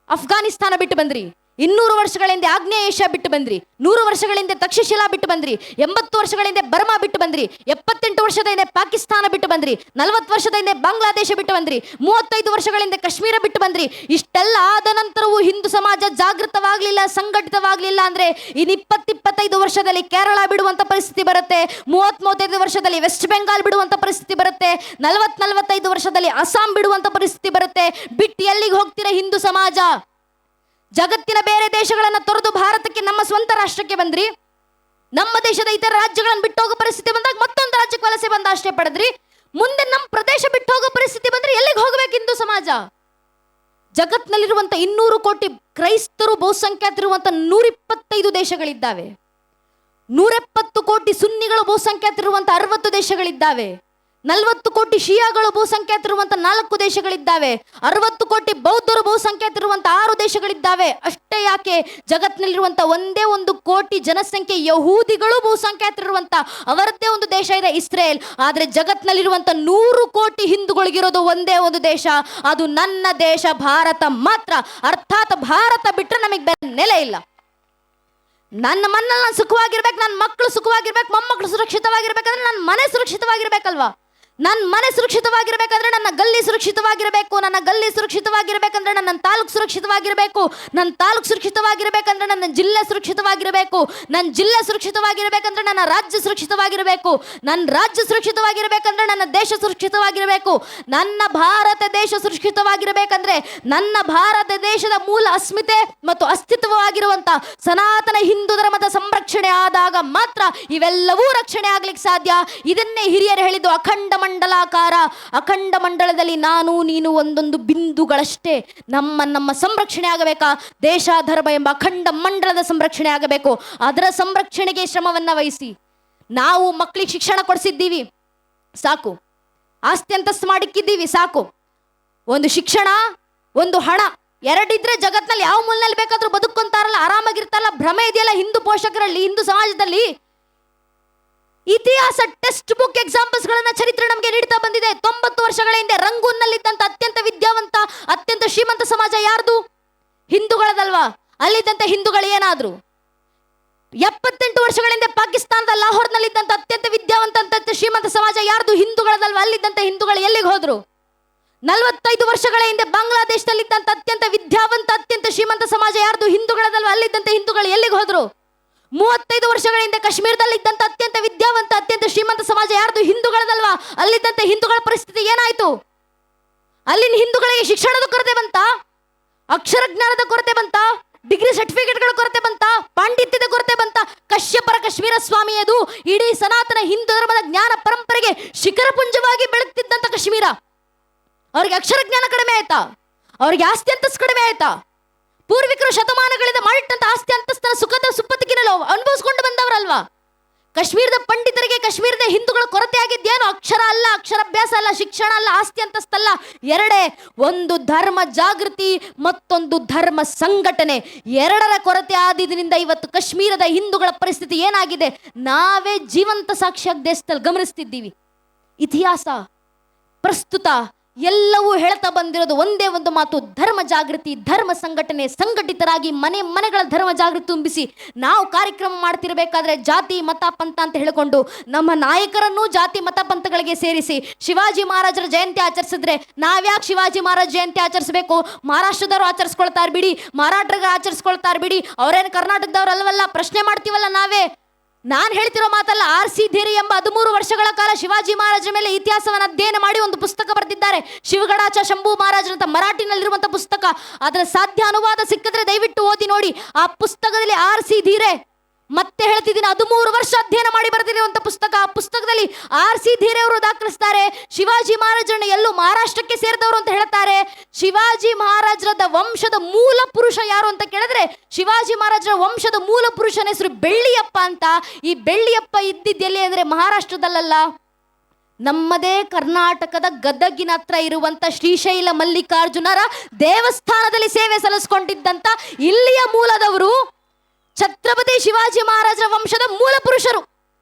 [SPEAKER 1] ಅಫ್ಘಾನಿಸ್ತಾನ ಬಿಟ್ಟು ಬಂದ್ರಿ, 200 ವರ್ಷಗಳ ಹಿಂದೆ ಆಗ್ನೇಯ ಏಷ್ಯಾ ಬಿಟ್ಟು ಬಂದ್ರಿ, 100 ವರ್ಷಗಳ ಹಿಂದೆ ತಕ್ಷಶಿಲಾ ಬಿಟ್ಟು ಬಂದ್ರಿ, 80 ವರ್ಷಗಳ ಹಿಂದೆ ಬರ್ಮಾ ಬಿಟ್ಟು ಬಂದ್ರಿ, 78 ವರ್ಷದ ಹಿಂದೆ ಪಾಕಿಸ್ತಾನ ಬಿಟ್ಟು ಬಂದ್ರಿ, 40 ವರ್ಷದ ಹಿಂದೆ ಬಾಂಗ್ಲಾದೇಶ ಬಿಟ್ಟು ಬಂದ್ರಿ, 35 ವರ್ಷಗಳ ಹಿಂದೆ ಕಾಶ್ಮೀರ ಬಿಟ್ಟು ಬಂದ್ರಿ. ಇಷ್ಟೆಲ್ಲ ಆದ ನಂತರವೂ ಹಿಂದೂ ಸಮಾಜ ಜಾಗೃತವಾಗ್ಲಿಲ್ಲ, ಸಂಘಟಿತವಾಗ್ಲಿಲ್ಲ ಅಂದ್ರೆ ಇನ್ನು 20-25 ವರ್ಷದಲ್ಲಿ ಕೇರಳ ಬಿಡುವಂತ ಪರಿಸ್ಥಿತಿ ಬರುತ್ತೆ, 30-35 ವರ್ಷದಲ್ಲಿ ವೆಸ್ಟ್ ಬೆಂಗಾಲ್ ಬಿಡುವಂತ ಪರಿಸ್ಥಿತಿ ಬರುತ್ತೆ, 40-45 ವರ್ಷದಲ್ಲಿ ಅಸ್ಸಾಂ ಬಿಡುವಂತ ಪರಿಸ್ಥಿತಿ ಬರುತ್ತೆ. ಬಿಟ್ಟು ಎಲ್ಲಿಗೆ ಹೋಗ್ತೀರಾ ಹಿಂದೂ ಸಮಾಜ? ಜಗತ್ತಿನ ಬೇರೆ ದೇಶಗಳನ್ನ ತೊರೆದು ಭಾರತಕ್ಕೆ, ನಮ್ಮ ಸ್ವಂತ ರಾಷ್ಟ್ರಕ್ಕೆ ಬಂದ್ರಿ. ನಮ್ಮ ದೇಶದ ಇತರ ರಾಜ್ಯಗಳನ್ನು ಬಿಟ್ಟು ಹೋಗೋ ಪರಿಸ್ಥಿತಿ ಬಂದಾಗ ಮತ್ತೊಂದು ರಾಜ್ಯಕ್ಕೆ ವಲಸೆ ಬಂದ ಅಷ್ಟೇ ಪಡೆದ್ರಿ. ಮುಂದೆ ನಮ್ಮ ಪ್ರದೇಶ ಬಿಟ್ಟು ಹೋಗೋ ಪರಿಸ್ಥಿತಿ ಬಂದ್ರೆ ಎಲ್ಲಿಗೆ ಹೋಗ್ಬೇಕು ಹಿಂದೂ ಸಮಾಜ? ಜಗತ್ತಿನಲ್ಲಿರುವಂತ 200 ಕೋಟಿ ಕ್ರೈಸ್ತರು ಬಹುಸಂಖ್ಯಾತರಿರುವಂತ 125 ದೇಶಗಳಿದ್ದಾವೆ. 170 ಕೋಟಿ ಸುನ್ನಿಗಳು ಬಹುಸಂಖ್ಯಾತರಿರುವಂತ 60 ದೇಶಗಳಿದ್ದಾವೆ. 40 ಕೋಟಿ ಶಿಯಾಗಳು ಬಹುಸಂಖ್ಯಾತರಿರುವಂತ 4 ದೇಶಗಳಿದ್ದಾವೆ. 60 ಕೋಟಿ ಬೌದ್ಧರು ಬಹುಸಂಖ್ಯಾತರಿರುವಂತ 6 ದೇಶಗಳಿದ್ದಾವೆ. ಅಷ್ಟೇ ಯಾಕೆ, ಜಗತ್ತಿನಲ್ಲಿರುವಂತ ಒಂದೇ 1 ಕೋಟಿ ಜನಸಂಖ್ಯೆ ಯಹೂದಿಗಳು ಬಹುಸಂಖ್ಯಾತರಿರುವಂತ ಅವರದ್ದೇ ಒಂದು ದೇಶ ಇದೆ, ಇಸ್ರೇಲ್. ಆದ್ರೆ ಜಗತ್ತಿನಲ್ಲಿರುವಂತ 100 ಕೋಟಿ ಹಿಂದೂಗಳಿಗಿರೋದು ಒಂದೇ ಒಂದು ದೇಶ, ಅದು ನನ್ನ ದೇಶ ಭಾರತ ಮಾತ್ರ. ಅರ್ಥಾತ್ ಭಾರತ ಬಿಟ್ಟರೆ ನಮಗೆ ಬೇರೆ ನೆಲೆ ಇಲ್ಲ. ನನ್ನ ಮನ್ನಲ್ಲಿ ನಾನು ಸುಖವಾಗಿರ್ಬೇಕು, ನನ್ನ ಮಕ್ಕಳು ಸುಖವಾಗಿರ್ಬೇಕು, ಮೊಮ್ಮಕ್ಕಳು ಸುರಕ್ಷಿತವಾಗಿರ್ಬೇಕಂದ್ರೆ ನನ್ನ ಮನೆ ಸುರಕ್ಷಿತವಾಗಿರ್ಬೇಕಲ್ವಾ? ನನ್ನ ಮನೆ ಸುರಕ್ಷಿತವಾಗಿರ್ಬೇಕಂದ್ರೆ ನನ್ನ ಗಲ್ಲಿ ಸುರಕ್ಷಿತವಾಗಿರಬೇಕು, ನನ್ನ ಗಲ್ಲಿ ಸುರಕ್ಷಿತವಾಗಿರ್ಬೇಕಂದ್ರೆ ನನ್ನ ತಾಲೂಕು ಸುರಕ್ಷಿತವಾಗಿರಬೇಕು, ನನ್ನ ತಾಲೂಕು ಸುರಕ್ಷಿತವಾಗಿರ್ಬೇಕಂದ್ರೆ ನನ್ನ ಜಿಲ್ಲೆ ಸುರಕ್ಷಿತವಾಗಿರಬೇಕು, ನನ್ನ ಜಿಲ್ಲೆ ಸುರಕ್ಷಿತವಾಗಿರ್ಬೇಕಂದ್ರೆ ನನ್ನ ರಾಜ್ಯ ಸುರಕ್ಷಿತವಾಗಿರಬೇಕು, ನನ್ನ ರಾಜ್ಯ ಸುರಕ್ಷಿತವಾಗಿರ್ಬೇಕಂದ್ರೆ ನನ್ನ ದೇಶ ಸುರಕ್ಷಿತವಾಗಿರಬೇಕು. ನನ್ನ ಭಾರತ ದೇಶ ಸುರಕ್ಷಿತವಾಗಿರಬೇಕಂದ್ರೆ ನನ್ನ ಭಾರತ ದೇಶದ ಮೂಲ ಅಸ್ಮಿತೆ ಮತ್ತು ಅಸ್ತಿತ್ವವಾಗಿರುವಂತ ಸನಾತನ ಹಿಂದೂ ಧರ್ಮದ ಸಂರಕ್ಷಣೆ ಆದಾಗ ಮಾತ್ರ ಇವೆಲ್ಲವೂ ರಕ್ಷಣೆ ಆಗ್ಲಿಕ್ಕೆ ಸಾಧ್ಯ. ಇದನ್ನೇ ಹಿರಿಯರು ಹೇಳಿದ್ದು, ಅಖಂಡ ಮಂಡಲಾಕಾರ. ಅಖಂಡ ಮಂಡಲದಲ್ಲಿ ನಾನು ನೀನು ಒಂದೊಂದು ಬಿಂದುಗಳಷ್ಟೇ. ನಮ್ಮ ಸಂರಕ್ಷಣೆ ಆಗಬೇಕಾ? ದೇಶ ಧರ್ಮ ಎಂಬ ಅಖಂಡ ಮಂಡಲದ ಸಂರಕ್ಷಣೆ ಆಗಬೇಕು. ಅದರ ಸಂರಕ್ಷಣೆಗೆ ಶ್ರಮವನ್ನ ವಹಿಸಿ. ನಾವು ಮಕ್ಕಳಿಗೆ ಶಿಕ್ಷಣ ಕೊಡಿಸಿದ್ದೀವಿ, ಸಾಕು. ಆಸ್ತಿ ಅಂತಸ್ತು ಮಾಡಿಕ್ಕಿದ್ದೀವಿ, ಸಾಕು. ಒಂದು ಶಿಕ್ಷಣ, ಒಂದು ಹಣ ಎರಡಿದ್ರೆ ಜಗತ್ನಲ್ಲಿ ಯಾವ ಮೂಲೆಯಲ್ಲಿ ಬೇಕಾದ್ರೂ ಬದುಕೊಂತಾರಲ್ಲ, ಆರಾಮಾಗಿರ್ತಾರಲ್ಲ. ಭ್ರಮೆ ಇದೆಯಲ್ಲ ಹಿಂದೂ ಪೋಷಕರಲ್ಲಿ, ಹಿಂದೂ ಸಮಾಜದಲ್ಲಿ. ಇತಿಹಾಸ ಟೆಕ್ಸ್ಟ್ ಬುಕ್ ಎಕ್ಸಾಂಪಲ್ಸ್ ಗಳನ್ನ ಚರಿತ್ರೆ ನಮಗೆ ನೀಡ್ತಾ ಬಂದಿದೆ. 90 ವರ್ಷಗಳ ಹಿಂದೆ ರಂಗೂನ್ನಲ್ಲಿದ್ದಂತ ಅತ್ಯಂತ ವಿದ್ಯಾವಂತ, ಅತ್ಯಂತ ಶ್ರೀಮಂತ ಸಮಾಜ ಯಾರ್ದು? ಹಿಂದೂಗಳದಲ್ವಾ? ಅಲ್ಲಿದ್ದಂತ ಹಿಂದೂಗಳು ಏನಾದ್ರು? 78 ವರ್ಷಗಳ ಹಿಂದೆ ಪಾಕಿಸ್ತಾನದ ಲಾಹೋರ್ನಲ್ಲಿದ್ದಂತ ಅತ್ಯಂತ ವಿದ್ಯಾವಂತ, ಅತ್ಯಂತ ಶ್ರೀಮಂತ ಸಮಾಜ ಯಾರ್ದು? ಹಿಂದೂಗಳದಲ್ವಾ? ಅಲ್ಲಿದ್ದಂತ ಹಿಂದೂಗಳು ಎಲ್ಲಿಗೆ ಹೋದ್ರು? 45 ವರ್ಷಗಳ ಹಿಂದೆ ಬಾಂಗ್ಲಾದೇಶದಲ್ಲಿದ್ದಂತ ಅತ್ಯಂತ ವಿದ್ಯಾವಂತ, ಅತ್ಯಂತ ಶ್ರೀಮಂತ ಸಮಾಜ ಯಾರ್ದು? ಹಿಂದೂಗಳದಲ್ವಾ? ಅಲ್ಲಿದ್ದಂತ ಹಿಂದೂಗಳು ಎಲ್ಲಿಗೆ ಹೋದ್ರು? 35 ವರ್ಷಗಳ ಹಿಂದೆ ಕಾಶ್ಮೀರದಲ್ಲಿ ಇದ್ದಂತ ಅತ್ಯಂತ ವಿದ್ಯಾವಂತ, ಅತ್ಯಂತ ಶ್ರೀಮಂತ ಸಮಾಜ ಯಾರ್ದು? ಹಿಂದೂಗಳದಲ್ವಾ? ಅಲ್ಲಿದ್ದಂತ ಹಿಂದೂಗಳ ಪರಿಸ್ಥಿತಿ ಏನಾಯ್ತು? ಅಲ್ಲಿನ ಹಿಂದೂಗಳಿಗೆ ಶಿಕ್ಷಣದ ಕೊರತೆ ಬಂತ? ಅಕ್ಷರ ಜ್ಞಾನದ ಕೊರತೆ ಬಂತ? ಡಿಗ್ರಿ ಸರ್ಟಿಫಿಕೇಟ್ಗಳ ಕೊರತೆ ಬಂತ? ಪಾಂಡಿತ್ಯದ ಕೊರತೆ ಬಂತ? ಕಶ್ಯಪರ ಕಾಶ್ಮೀರ ಸ್ವಾಮಿಯದು ಇಡೀ ಸನಾತನ ಹಿಂದೂ ಧರ್ಮದ ಜ್ಞಾನ ಪರಂಪರೆಗೆ ಶಿಖರಪುಂಜವಾಗಿ ಬೆಳಗ್ತಿದ್ದಂತ ಕಾಶ್ಮೀರ. ಅವ್ರಿಗೆ ಅಕ್ಷರ ಜ್ಞಾನ ಕಡಿಮೆ ಆಯ್ತಾ? ಅವ್ರಿಗೆ ಆಸ್ತಿ ಅಂತಸ್ತು ಕಡಿಮೆ ಆಯ್ತಾ? ಪೂರ್ವಿಕರು ಶತಮಾನಗಳಿಂದ ಮಾಡಿಟ್ಟಂತ ಆಸ್ತಿ ಅಂತಸ್ತರ ಸುಖದ ಸುಪ್ಪತ್ತಿಗೆನಲ್ಲ ಅನುಭವಿಸ್ಕೊಂಡು ಬಂದವರಲ್ವಾ? ಕಾಶ್ಮೀರದ ಪಂಡಿತರಿಗೆ, ಕಾಶ್ಮೀರದ ಹಿಂದೂಗಳ ಕೊರತೆ ಆಗಿದ್ದೇನು? ಅಕ್ಷರ ಅಲ್ಲ, ಅಕ್ಷರಾಭ್ಯಾಸ ಅಲ್ಲ, ಶಿಕ್ಷಣ ಅಲ್ಲ, ಆಸ್ತಿ ಅಂತಸ್ತಲ್ಲ. ಎರಡೇ, ಒಂದು ಧರ್ಮ ಜಾಗೃತಿ, ಮತ್ತೊಂದು ಧರ್ಮ ಸಂಘಟನೆ. ಎರಡರ ಕೊರತೆ ಆದಿದ್ದರಿಂದ ಇವತ್ತು ಕಾಶ್ಮೀರದ ಹಿಂದೂಗಳ ಪರಿಸ್ಥಿತಿ ಏನಾಗಿದೆ ನಾವೇ ಜೀವಂತ ಸಾಕ್ಷಿಯಾಗಿ ದೇಶದಲ್ಲಿ ಗಮನಿಸ್ತಿದ್ದೀವಿ. ಇತಿಹಾಸ, ಪ್ರಸ್ತುತ ಎಲ್ಲವೂ ಹೇಳ್ತಾ ಬಂದಿರೋದು ಒಂದೇ ಒಂದು ಮಾತು: ಧರ್ಮ ಜಾಗೃತಿ, ಧರ್ಮ ಸಂಘಟನೆ. ಸಂಘಟಿತರಾಗಿ ಮನೆಗಳ ಧರ್ಮ ಜಾಗೃತಿ ತುಂಬಿಸಿ ನಾವು ಕಾರ್ಯಕ್ರಮ ಮಾಡ್ತಿರ್ಬೇಕಾದ್ರೆ ಜಾತಿ ಮತ ಪಂಥ ಅಂತ ಹೇಳಿಕೊಂಡು ನಮ್ಮ ನಾಯಕರನ್ನು ಜಾತಿ ಮತ ಪಂಥಗಳಿಗೆ ಸೇರಿಸಿ ಶಿವಾಜಿ ಮಹಾರಾಜರ ಜಯಂತಿ ಆಚರಿಸಿದ್ರೆ ನಾವ್ಯಾಕೆ ಶಿವಾಜಿ ಮಹಾರಾಜ ಜಯಂತಿ ಆಚರಿಸಬೇಕು? ಮಹಾರಾಷ್ಟ್ರದವರು ಆಚರಿಸ್ಕೊಳ್ತಾರ ಬಿಡಿ, ಮರಾಠರಿಗೆ ಆಚರಿಸ್ಕೊಳ್ತಾರ ಬಿಡಿ, ಅವ್ರೇನು ಕರ್ನಾಟಕದವ್ರು ಅಲ್ವಲ್ಲ? ಪ್ರಶ್ನೆ ಮಾಡ್ತೀವಲ್ಲ ನಾವೇ. ನಾನು ಹೇಳ್ತಿರೋ ಮಾತಲ್ಲ. R.C. ಧೀರಿ ಎಂಬ 13 ವರ್ಷಗಳ ಕಾಲ ಶಿವಾಜಿ ಮಹಾರಾಜರ ಮೇಲೆ ಇತಿಹಾಸವನ್ನು ಅಧ್ಯಯನ ಮಾಡಿ ಒಂದು ಪುಸ್ತಕ ಬರೆದಿದ್ದಾರೆ, ಶಿವಗಡಾಚ ಶಂಭು ಮಹಾರಾಜರಂತ, ಮರಾಠಿನಲ್ಲಿರುವಂತಹ ಪುಸ್ತಕ. ಅದರ ಸಾಧ್ಯ ಅನುವಾದ ಸಿಕ್ಕಿದ್ರೆ ದಯವಿಟ್ಟು ಓದಿ ನೋಡಿ. ಆ ಪುಸ್ತಕದಲ್ಲಿ R.C. ಧೀರೆ, ಮತ್ತೆ ಹೇಳ್ತಿದ್ದೀನಿ, 13 ವರ್ಷ ಅಧ್ಯಯನ ಮಾಡಿ ಬರೆದಿರುವಂತ ಪುಸ್ತಕ. ಆ ಪುಸ್ತಕದಲ್ಲಿ R.C. ಧೀರೆ ಅವರು ದಾಖಲಿಸ್ತಾರೆ, ಶಿವಾಜಿ ಮಹಾರಾಜರನ್ನ ಎಲ್ಲೂ ಮಹಾರಾಷ್ಟ್ರಕ್ಕೆ ಸೇರಿದವರು ಅಂತ ಹೇಳ್ತಾರೆ. ಶಿವಾಜಿ ಮಹಾರಾಜರದ ವಂಶದ ಮೂಲ ಪುರುಷ ಯಾರು ಅಂತ ಕೇಳಿದ್ರೆ ಶಿವಾಜಿ ಮಹಾರಾಜರ ವಂಶದ ಮೂಲ ಪುರುಷನ ಹೆಸರು ಬೆಳ್ಳಿಯಪ್ಪ ಅಂತ. ಈ ಬೆಳ್ಳಿಯಪ್ಪ ಇದ್ದಿದ್ದೆಲ್ಲಿ ಅಂದ್ರೆ ಮಹಾರಾಷ್ಟ್ರದಲ್ಲ, ನಮ್ಮದೇ ಕರ್ನಾಟಕದ ಗದಗಿನ ಹತ್ರ ಇರುವಂತ ಶ್ರೀಶೈಲ ಮಲ್ಲಿಕಾರ್ಜುನರ ದೇವಸ್ಥಾನದಲ್ಲಿ ಸೇವೆ ಸಲ್ಲಿಸಿಕೊಂಡಿದ್ದಂತ ಇಲ್ಲಿಯ ಮೂಲದವರು ಛತ್ರಪತಿ ಶಿವಾಜಿ ಮಹಾರಾಜರ ವಂಶದ ಮೂಲ ಪುರುಷರು.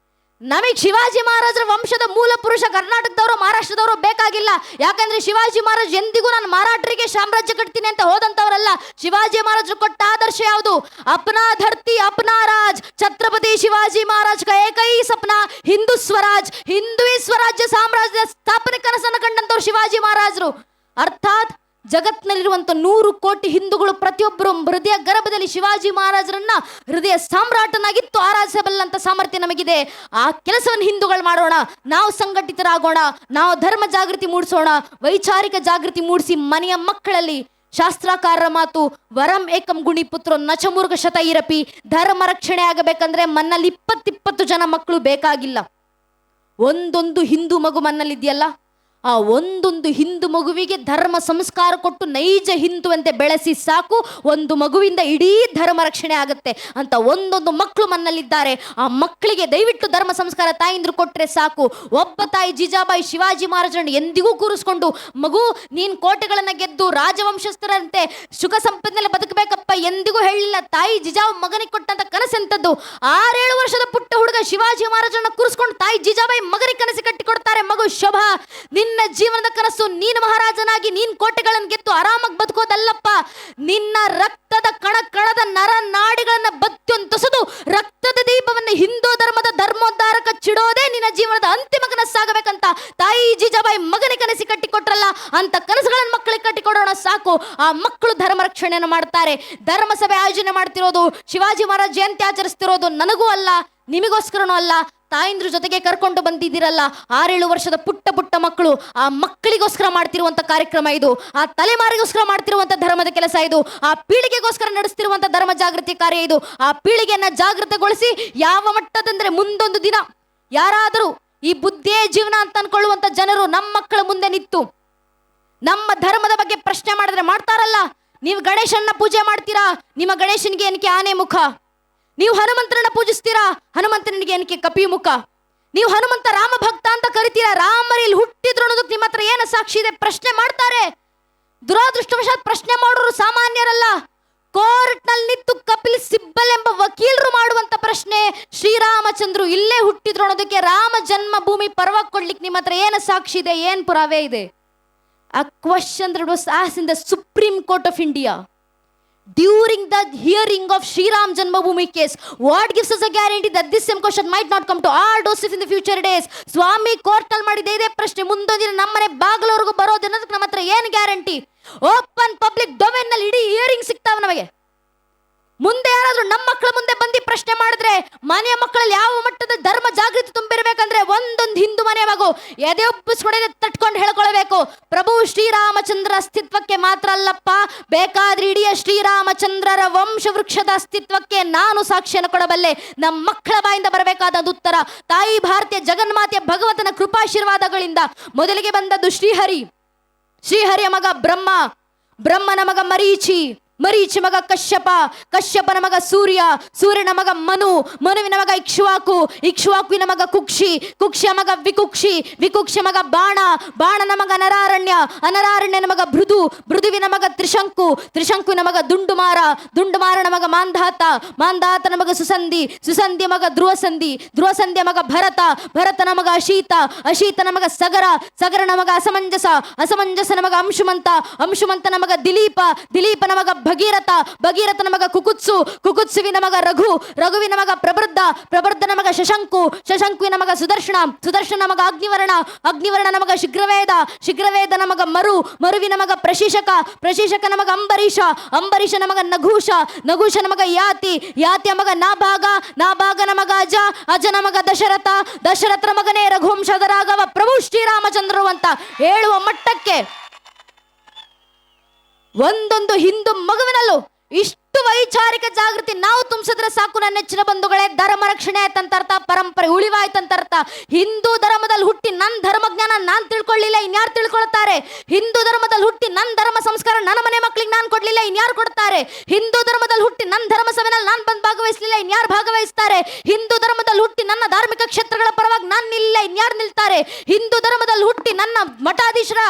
[SPEAKER 1] ನಮಗೆ ಶಿವಾಜಿ ಮಹಾರಾಜರ ವಂಶದ ಮೂಲ ಪುರುಷ ಕರ್ನಾಟಕದವರು ಮಹಾರಾಷ್ಟ್ರದವರು ಬೇಕಾಗಿಲ್ಲ. ಯಾಕಂದ್ರೆ ಶಿವಾಜಿ ಮಹಾರಾಜ್ ಎಂದಿಗೂ ನಾನು ಮರಾಠರಿಗೆ ಸಾಮ್ರಾಜ್ಯ ಕಟ್ತೀನಿ ಅಂತ ಹೋದಂತವರಲ್ಲ. ಶಿವಾಜಿ ಮಹಾರಾಜರು ಕೊಟ್ಟ ಆದರ್ಶ ಯಾವುದು? ಅಪ್ನಾ ಧರ್ತಿ ಅಪ್ನಾ ರಾಜ್. ಛತ್ರಪತಿ ಶಿವಾಜಿ ಮಹಾರಾಜ್ ಕ ಏಕೈ ಸಪ್ನ ಹಿಂದೂ ಸ್ವರಾಜ್, ಹಿಂದುವಿ ಸ್ವರಾಜ್ಯ ಸಾಮ್ರಾಜ್ಯದ ಸ್ಥಾಪನೆ ಕನಸನ್ನು ಕಂಡಂತವ್ರು ಶಿವಾಜಿ ಮಹಾರಾಜರು. ಅರ್ಥಾತ್ ಜಗತ್ನಲ್ಲಿರುವಂತ 100 ಕೋಟಿ ಹಿಂದೂಗಳು ಪ್ರತಿಯೊಬ್ಬರು ಹೃದಯ ಗರ್ಭದಲ್ಲಿ ಶಿವಾಜಿ ಮಹಾರಾಜರನ್ನ ಹೃದಯ ಸಾಮ್ರಾಟನಾಗಿತ್ತು ಆರಾಧಿಸಬಲ್ಲಂತ ಸಾಮರ್ಥ್ಯ ನಮಗಿದೆ. ಆ ಕೆಲಸವನ್ನು ಹಿಂದೂಗಳು ಮಾಡೋಣ. ನಾವು ಸಂಘಟಿತರಾಗೋಣ, ನಾವು ಧರ್ಮ ಜಾಗೃತಿ ಮೂಡಿಸೋಣ, ವೈಚಾರಿಕ ಜಾಗೃತಿ ಮೂಡಿಸಿ ಮನೆಯ ಮಕ್ಕಳಲ್ಲಿ ಶಾಸ್ತ್ರಕಾರರ ಮಾತು ವರಂ ಏಕಂ ಗುಣಿ ಪುತ್ರೋ ನಚಮೂರ್ಗ ಶತ ಇರಪಿ. ಧರ್ಮ ರಕ್ಷಣೆ ಆಗಬೇಕಂದ್ರೆ ಮನ್ನಲ್ಲಿ 20 ಜನ ಮಕ್ಕಳು ಬೇಕಾಗಿಲ್ಲ. ಒಂದೊಂದು ಹಿಂದೂ ಮಗು ಮನ್ನಲ್ಲಿದೆಯಲ್ಲ, ಆ ಒಂದೊಂದು ಹಿಂದೂ ಮಗುವಿಗೆ ಧರ್ಮ ಸಂಸ್ಕಾರ ಕೊಟ್ಟು ನೈಜ ಹಿಂದುವಂತೆ ಬೆಳೆಸಿ ಸಾಕು, ಒಂದು ಮಗುವಿಂದ ಇಡೀ ಧರ್ಮ ರಕ್ಷಣೆ ಆಗುತ್ತೆ ಅಂತ ಒಂದೊಂದು ಮಕ್ಕಳು ಮನ್ನಲ್ಲಿದ್ದಾರೆ. ಆ ಮಕ್ಕಳಿಗೆ ದಯವಿಟ್ಟು ಧರ್ಮ ಸಂಸ್ಕಾರ ತಾಯಿಂದ್ರು ಕೊಟ್ಟರೆ ಸಾಕು. ಒಬ್ಬ ತಾಯಿ ಜೀಜಾಬಾಯಿ ಶಿವಾಜಿ ಮಹಾರಾಜರನ್ನು ಎಂದಿಗೂ ಕೂರಿಸ್ಕೊಂಡು, ಮಗು ನೀನ್ ಕೋಟೆಗಳನ್ನ ಗೆದ್ದು ರಾಜವಂಶಸ್ಥರಂತೆ ಸುಖ ಸಂಪತ್ತಿನೆಲ್ಲ ಬದುಕಬೇಕಪ್ಪ ಎಂದಿಗೂ ಹೇಳಿಲ್ಲ. ತಾಯಿ ಜಿಜಾಬ್ ಮಗನಿಗೆ ಕೊಟ್ಟಂತ ಕನಸೆಂತದ್ದು. 6-7 ವರ್ಷದ ಪುಟ್ಟ ಹುಡುಗ ಶಿವಾಜಿ ಮಹಾರಾಜರನ್ನ ಕೂರಿಸ್ಕೊಂಡು ತಾಯಿ ಜಿಜಾಬಾಯಿ ಮಗನಿಗೆ ಕನಸು ಕಟ್ಟಿ ಕೊಡ್ತಾರೆ. ಮಗು ಶೋಭಾ, ನಿನ್ನ ಜೀವನದ ಕನಸು ನೀನು ಮಹಾರಾಜನಾಗಿ ನೀನ್ ಕೋಟೆಗಳನ್ನು ಗೆದ್ದು ಆರಾಮಾಗಿ ಬದುಕೋದಲ್ಲಪ್ಪ, ನಿನ್ನ ರಕ್ತದ ಕಣದ ನರ ನಾಡಿಗಳನ್ನ ಬತ್ತೊಂತಸದು ರಕ್ತದ ದೀಪವನ್ನು ಹಿಂದೂ ಧರ್ಮದ ಧರ್ಮೋದ್ಧಾರಕ ಚಿಡೋದೇ ನಿನ್ನ ಜೀವನದ ಅಂತಿಮ ಕನಸಾಗಬೇಕಂತ ತಾಯಿ ಜಿಜಾಬಾಯಿ ಮಗನಿಗೆ ಕನಸಿ ಕಟ್ಟಿ ಕೊಟ್ರಲ್ಲ, ಅಂತ ಕನಸುಗಳನ್ನು ಮಕ್ಕಳಿಗೆ ಕಟ್ಟಿಕೊಡೋಣ ಸಾಕು. ಆ ಮಕ್ಕಳು ಧರ್ಮ ರಕ್ಷಣೆಯನ್ನು ಮಾಡ್ತಾರೆ. ಧರ್ಮಸಭೆ ಆಯೋಜನೆ ಮಾಡ್ತಿರೋದು, ಶಿವಾಜಿ ಮಹಾರಾಜ ಜಯಂತಿ ಆಚರಿಸ್ತಿರೋದು ನನಗೂ ಅಲ್ಲ, ನಿಮಗೋಸ್ಕರನೂ ಅಲ್ಲ, ತಾಯಿಂದ್ರ ಜೊತೆಗೆ ಕರ್ಕೊಂಡು ಬಂದಿದ್ದೀರಲ್ಲ 6-7 ವರ್ಷದ ಪುಟ್ಟ ಪುಟ್ಟ ಮಕ್ಕಳು, ಆ ಮಕ್ಕಳಿಗೋಸ್ಕರ ಮಾಡ್ತಿರುವಂತ ಕಾರ್ಯಕ್ರಮ ಇದು. ಆ ತಲೆಮಾರಿಗೋಸ್ಕರ ಮಾಡ್ತಿರುವಂತ ಧರ್ಮದ ಕೆಲಸ ಇದು. ಆ ಪೀಳಿಗೆಗೋಸ್ಕರ ನಡೆಸ್ತಿರುವಂತ ಧರ್ಮ ಜಾಗೃತಿ ಕಾರ್ಯ ಇದು. ಆ ಪೀಳಿಗೆಯನ್ನ ಜಾಗೃತಗೊಳಿಸಿ ಯಾವ ಮಟ್ಟದಂದ್ರೆ ಮುಂದೊಂದು ದಿನ ಯಾರಾದರೂ ಈ ಬುದ್ಧಿಯೇ ಜೀವನ ಅಂತ ಅನ್ಕೊಳ್ಳುವಂತ ಜನರು ನಮ್ಮ ಮಕ್ಕಳ ಮುಂದೆ ನಿಂತು ನಮ್ಮ ಧರ್ಮದ ಬಗ್ಗೆ ಪ್ರಶ್ನೆ ಮಾಡಿದ್ರೆ ಮಾಡ್ತಾರಲ್ಲ, ನೀವು ಗಣೇಶನ್ನ ಪೂಜೆ ಮಾಡ್ತೀರಾ, ನಿಮ್ಮ ಗಣೇಶನಿಗೆ ಏನಕ್ಕೆ ಆನೆ ಮುಖ? ನೀವು ಹನುಮಂತನನ್ನ ಪೂಜಿಸ್ತೀರಾ, ಹನುಮಂತನಿಗೆ ಏನಕ್ಕೆ ಕಪಿ ಮುಖ? ನೀವು ಹನುಮಂತ ರಾಮ ಭಕ್ತ ಅಂತ ಕರಿತೀರಾ, ರಾಮರಲ್ಲಿ ಹುಟ್ಟಿದ್ರು ಅನ್ನೋದಕ್ಕೆ ನಿಮ್ಮ ಹತ್ರ ಏನು ಸಾಕ್ಷಿ ಇದೆ? ಪ್ರಶ್ನೆ ಮಾಡ್ತಾರೆ. ದುರಾದೃಷ್ಟವಶಾತ್ ಪ್ರಶ್ನೆ ಮಾಡೋರು ಸಾಮಾನ್ಯರಲ್ಲ. ಕೋರ್ಟ್ ನಲ್ಲಿ ನಿಂತು ಕಪಿಲ್ ಸಿಬ್ಬಲ್ ಎಂಬ ವಕೀಲರು ಮಾಡುವಂತ ಪ್ರಶ್ನೆ, ಶ್ರೀರಾಮಚಂದ್ರು ಇಲ್ಲೇ ಹುಟ್ಟಿದ್ರು ಅನ್ನೋದಕ್ಕೆ ರಾಮ ಜನ್ಮಭೂಮಿ ಪರ್ವ ಕೊಡ್ಲಿಕ್ಕೆ ನಿಮ್ಮ ಹತ್ರ ಏನು ಸಾಕ್ಷಿ ಇದೆ? ಏನ್ ಪುರಾವೆ ಇದೆ? A question that was asked in the Supreme Court of India during the hearing of Sri Ram Janmabhoomi case. What gives us a guarantee that this same question might not come to our doorsteps in the future days? ಸ್ವಾಮಿ court ಅಲ್ಲಿ ಮಾಡಿದ ಇದೇ ಪ್ರಶ್ನೆ ಮುಂದೊಂದಿನ ನಮ್ಮನೆ ಬಾಗಿಲವರೆಗೂ ಬರೋದು ಅನ್ನೋದಕ್ಕೆ ನಮ್ಮ ಹತ್ರ ಏನು ಗ್ಯಾರಂಟಿ? ಓಪನ್ ಪಬ್ಲಿಕ್ ಡೊಮೇನ್ ನಲ್ಲಿ ಇಡೀ ಹಿಯರಿಂಗ್ ಸಿಗ್ತಾವ ನಮಗೆ. ಮುಂದೆ ಯಾರಾದ್ರೂ ನಮ್ಮ ಮಕ್ಕಳ ಮುಂದೆ ಬಂದು ಪ್ರಶ್ನೆ ಮಾಡಿದ್ರೆ, ಮನೆಯ ಮಕ್ಕಳಲ್ಲಿ ಯಾವ ಮಟ್ಟದ ಧರ್ಮ ಜಾಗೃತಿ ತುಂಬಿರ್ಬೇಕಂದ್ರೆ ಒಂದೊಂದು ಹಿಂದೂ ಮನೆ ಮಗು ಎದೆ ಒಪ್ಪಿಸ್ಕೊಂಡೆ ತಟ್ಕೊಂಡು ಹೇಳ್ಕೊಳ್ಬೇಕು, ಪ್ರಭು ಶ್ರೀರಾಮಚಂದ್ರ ಅಸ್ತಿತ್ವಕ್ಕೆ ಮಾತ್ರ ಅಲ್ಲಪ್ಪ, ಬೇಕಾದ್ರೆ ಇಡೀ ಶ್ರೀರಾಮಚಂದ್ರರ ವಂಶ ವೃಕ್ಷದ ಅಸ್ತಿತ್ವಕ್ಕೆ ನಾನು ಸಾಕ್ಷಿಯನ್ನು ಕೊಡಬಲ್ಲೆ. ನಮ್ಮ ಮಕ್ಕಳ ಬಾಯಿಂದ ಬರಬೇಕಾದ ಉತ್ತರ ತಾಯಿ ಭಾರತೀಯ ಜಗನ್ಮಾತೆಯ ಭಗವಂತನ ಕೃಪಾಶೀರ್ವಾದಗಳಿಂದ. ಮೊದಲಿಗೆ ಬಂದದ್ದು ಶ್ರೀಹರಿ, ಶ್ರೀಹರಿಯ ಮಗ ಬ್ರಹ್ಮ, ಬ್ರಹ್ಮನ ಮಗ ಮರೀಚಿ, ಮರೀಚಿ ಮಗ ಕಶ್ಯಪ, ಕಶ್ಯಪನ ಮಗ ಸೂರ್ಯ, ಸೂರ್ಯನ ಮಗ ಮನು, ಮನುವಿನ ಮಗ ಇಕ್ಷ್ವಾಕು, ಇಕ್ಷ್ವಾಕುವಿನ ಮಗ ಕುಕ್ಷಿ, ಕುಕ್ಷಿಯ ಮಗ ವಿಕುಕ್ಷಿ, ವಿಕುಕ್ಷಿಯ ಮಗ ಬಾಣ, ಬಾಣನ ಮಗ ನರಾರಣ್ಯ, ಅನರಾರಣ್ಯನ ಮಗ ಭೃದು, ಭೃದುವಿನ ಮಗ ತ್ರಿಶಂಕು, ತ್ರಿಶಂಕುವಿನ ಮಗ ದುಂಡುಮಾರ, ದುಂಡುಮಾರನ ಮಗ ಮಾಂಧಾತ, ಮಾಂಧಾತನ ಮಗ ಸುಸಂಧಿ, ಸುಸಂಧಿಯ ಮಗ ಧ್ರುವಸಂಧಿ, ಧ್ರುವಸಂಧಿಯ ಮಗ ಭರತ, ಭರತನ ಮಗ ಅಶೀತ, ಅಶೀತನ ಮಗ ಸಗರ, ಸಗರನ ಮಗ ಅಸಮಂಜಸ, ಅಸಮಂಜಸನ ಮಗ ಅಂಶುಮಂತ, ಅಂಶುಮಂತನ ಮಗ ದಿಲೀಪ, ದಿಲೀಪನ ಮಗ ಭಗೀರಥ, ಭಗೀರಥನ ಮಗ ಕುಕುತ್ಸು, ಕುಕುತ್ಸುವಿನ ಮಗ ರಘು, ರಘುವಿನ ಮಗ ಪ್ರಬೃದ್ಧ, ಪ್ರಬೃದ್ಧನ ಮಗ ಶಶಂಕು, ಶಶಂಕುವಿನ ಮಗ ಸುದರ್ಶನ, ಸುದರ್ಶನ ಮಗ ಅಗ್ನಿವರ್ಣ, ಅಗ್ನಿವರ್ಣನ ಮಗ ಶೀಘ್ರವೇದ, ಶೀಘ್ರವೇದನ ಮಗ ಮರು, ಮರುವಿನ ಮಗ ಪ್ರಶೀಶಕ, ಪ್ರಶೀಶಕನ ಮಗ ಅಂಬರೀಷ, ಅಂಬರೀಷನ ಮಗ ನಘೂಷ, ನಘೂಷನ ಮಗ ಯಾತಿ, ಯಾತಿಯ ಮಗ ನಾಭಾಗ, ನಾಭಾಗನ ಮಗ ಅಜ, ಅಜನ ಮಗ ದಶರಥ, ದಶರಥನ ಮಗನೇ ರಘುವಂಶದ ರಾಘವ ಪ್ರಭು ಶ್ರೀರಾಮಚಂದ್ರರು ಅಂತ ಹೇಳುವ ಮಟ್ಟಕ್ಕೆ ಒಂದೊಂದು ಹಿಂದೂ ಮಗುವಿನಲ್ಲೂ ಇಷ್ಟು ವೈಚಾರಿಕ ಜಾಗೃತಿ ನಾವು ತುಂಬಿಸಿದ್ರೆ ಸಾಕು ನನ್ನ ನೆಚ್ಚಿನ ಬಂಧುಗಳೇ. ಧರ್ಮ ರಕ್ಷಣೆ ಆಯ್ತಂತ ಅರ್ಥ, ಪರಂಪರೆ ಉಳಿವಾಯ್ತಂತ ಅರ್ಥ. ಹಿಂದೂ ಧರ್ಮದಲ್ಲಿ ಹುಟ್ಟಿ ನನ್ನ ಧರ್ಮಜ್ಞಾನ ನಾನು ತಿಳ್ಕೊಳ್ಳಿಲ್ಲ, ಇನ್ಯಾರು ತಿಳ್ಕೊಳ್ತಾರೆ? ಹಿಂದೂ ಧರ್ಮದಲ್ಲಿ ಹುಟ್ಟಿ ನನ್ನ ಧರ್ಮ ಸಂಸ್ಕಾರ ನನ್ನ ಮನೆ ಮಕ್ಕಳಿಗೆ ನಾನು ಕೊಡ್ಲಿಲ್ಲ, ಇನ್ಯಾರು ಕೊಡ್ತಾರೆ? ಹಿಂದೂ ಧರ್ಮದಲ್ಲಿ ಹುಟ್ಟಿ ನನ್ನ ಧರ್ಮ ಸಭೆಯಲ್ಲಿ ನಾನು ಬಂದು ಭಾಗವಹಿಸಲಿಲ್ಲ, ಇನ್ಯಾರು ಭಾಗವಹಿಸ್ತಾರೆ? ಹಿಂದೂ ಧರ್ಮದಲ್ಲಿ ಹುಟ್ಟಿ ನನ್ನ ಧಾರ್ಮಿಕ ಕ್ಷೇತ್ರಗಳ ಪರವಾಗಿ ನಾನು ನಿಲ್ಲ, ಇನ್ಯಾರು ನಿಲ್ತಾರೆ? ಹಿಂದೂ ಧರ್ಮದಲ್ಲಿ ಹುಟ್ಟಿ ನನ್ನ ಮಠಾಧೀಶರ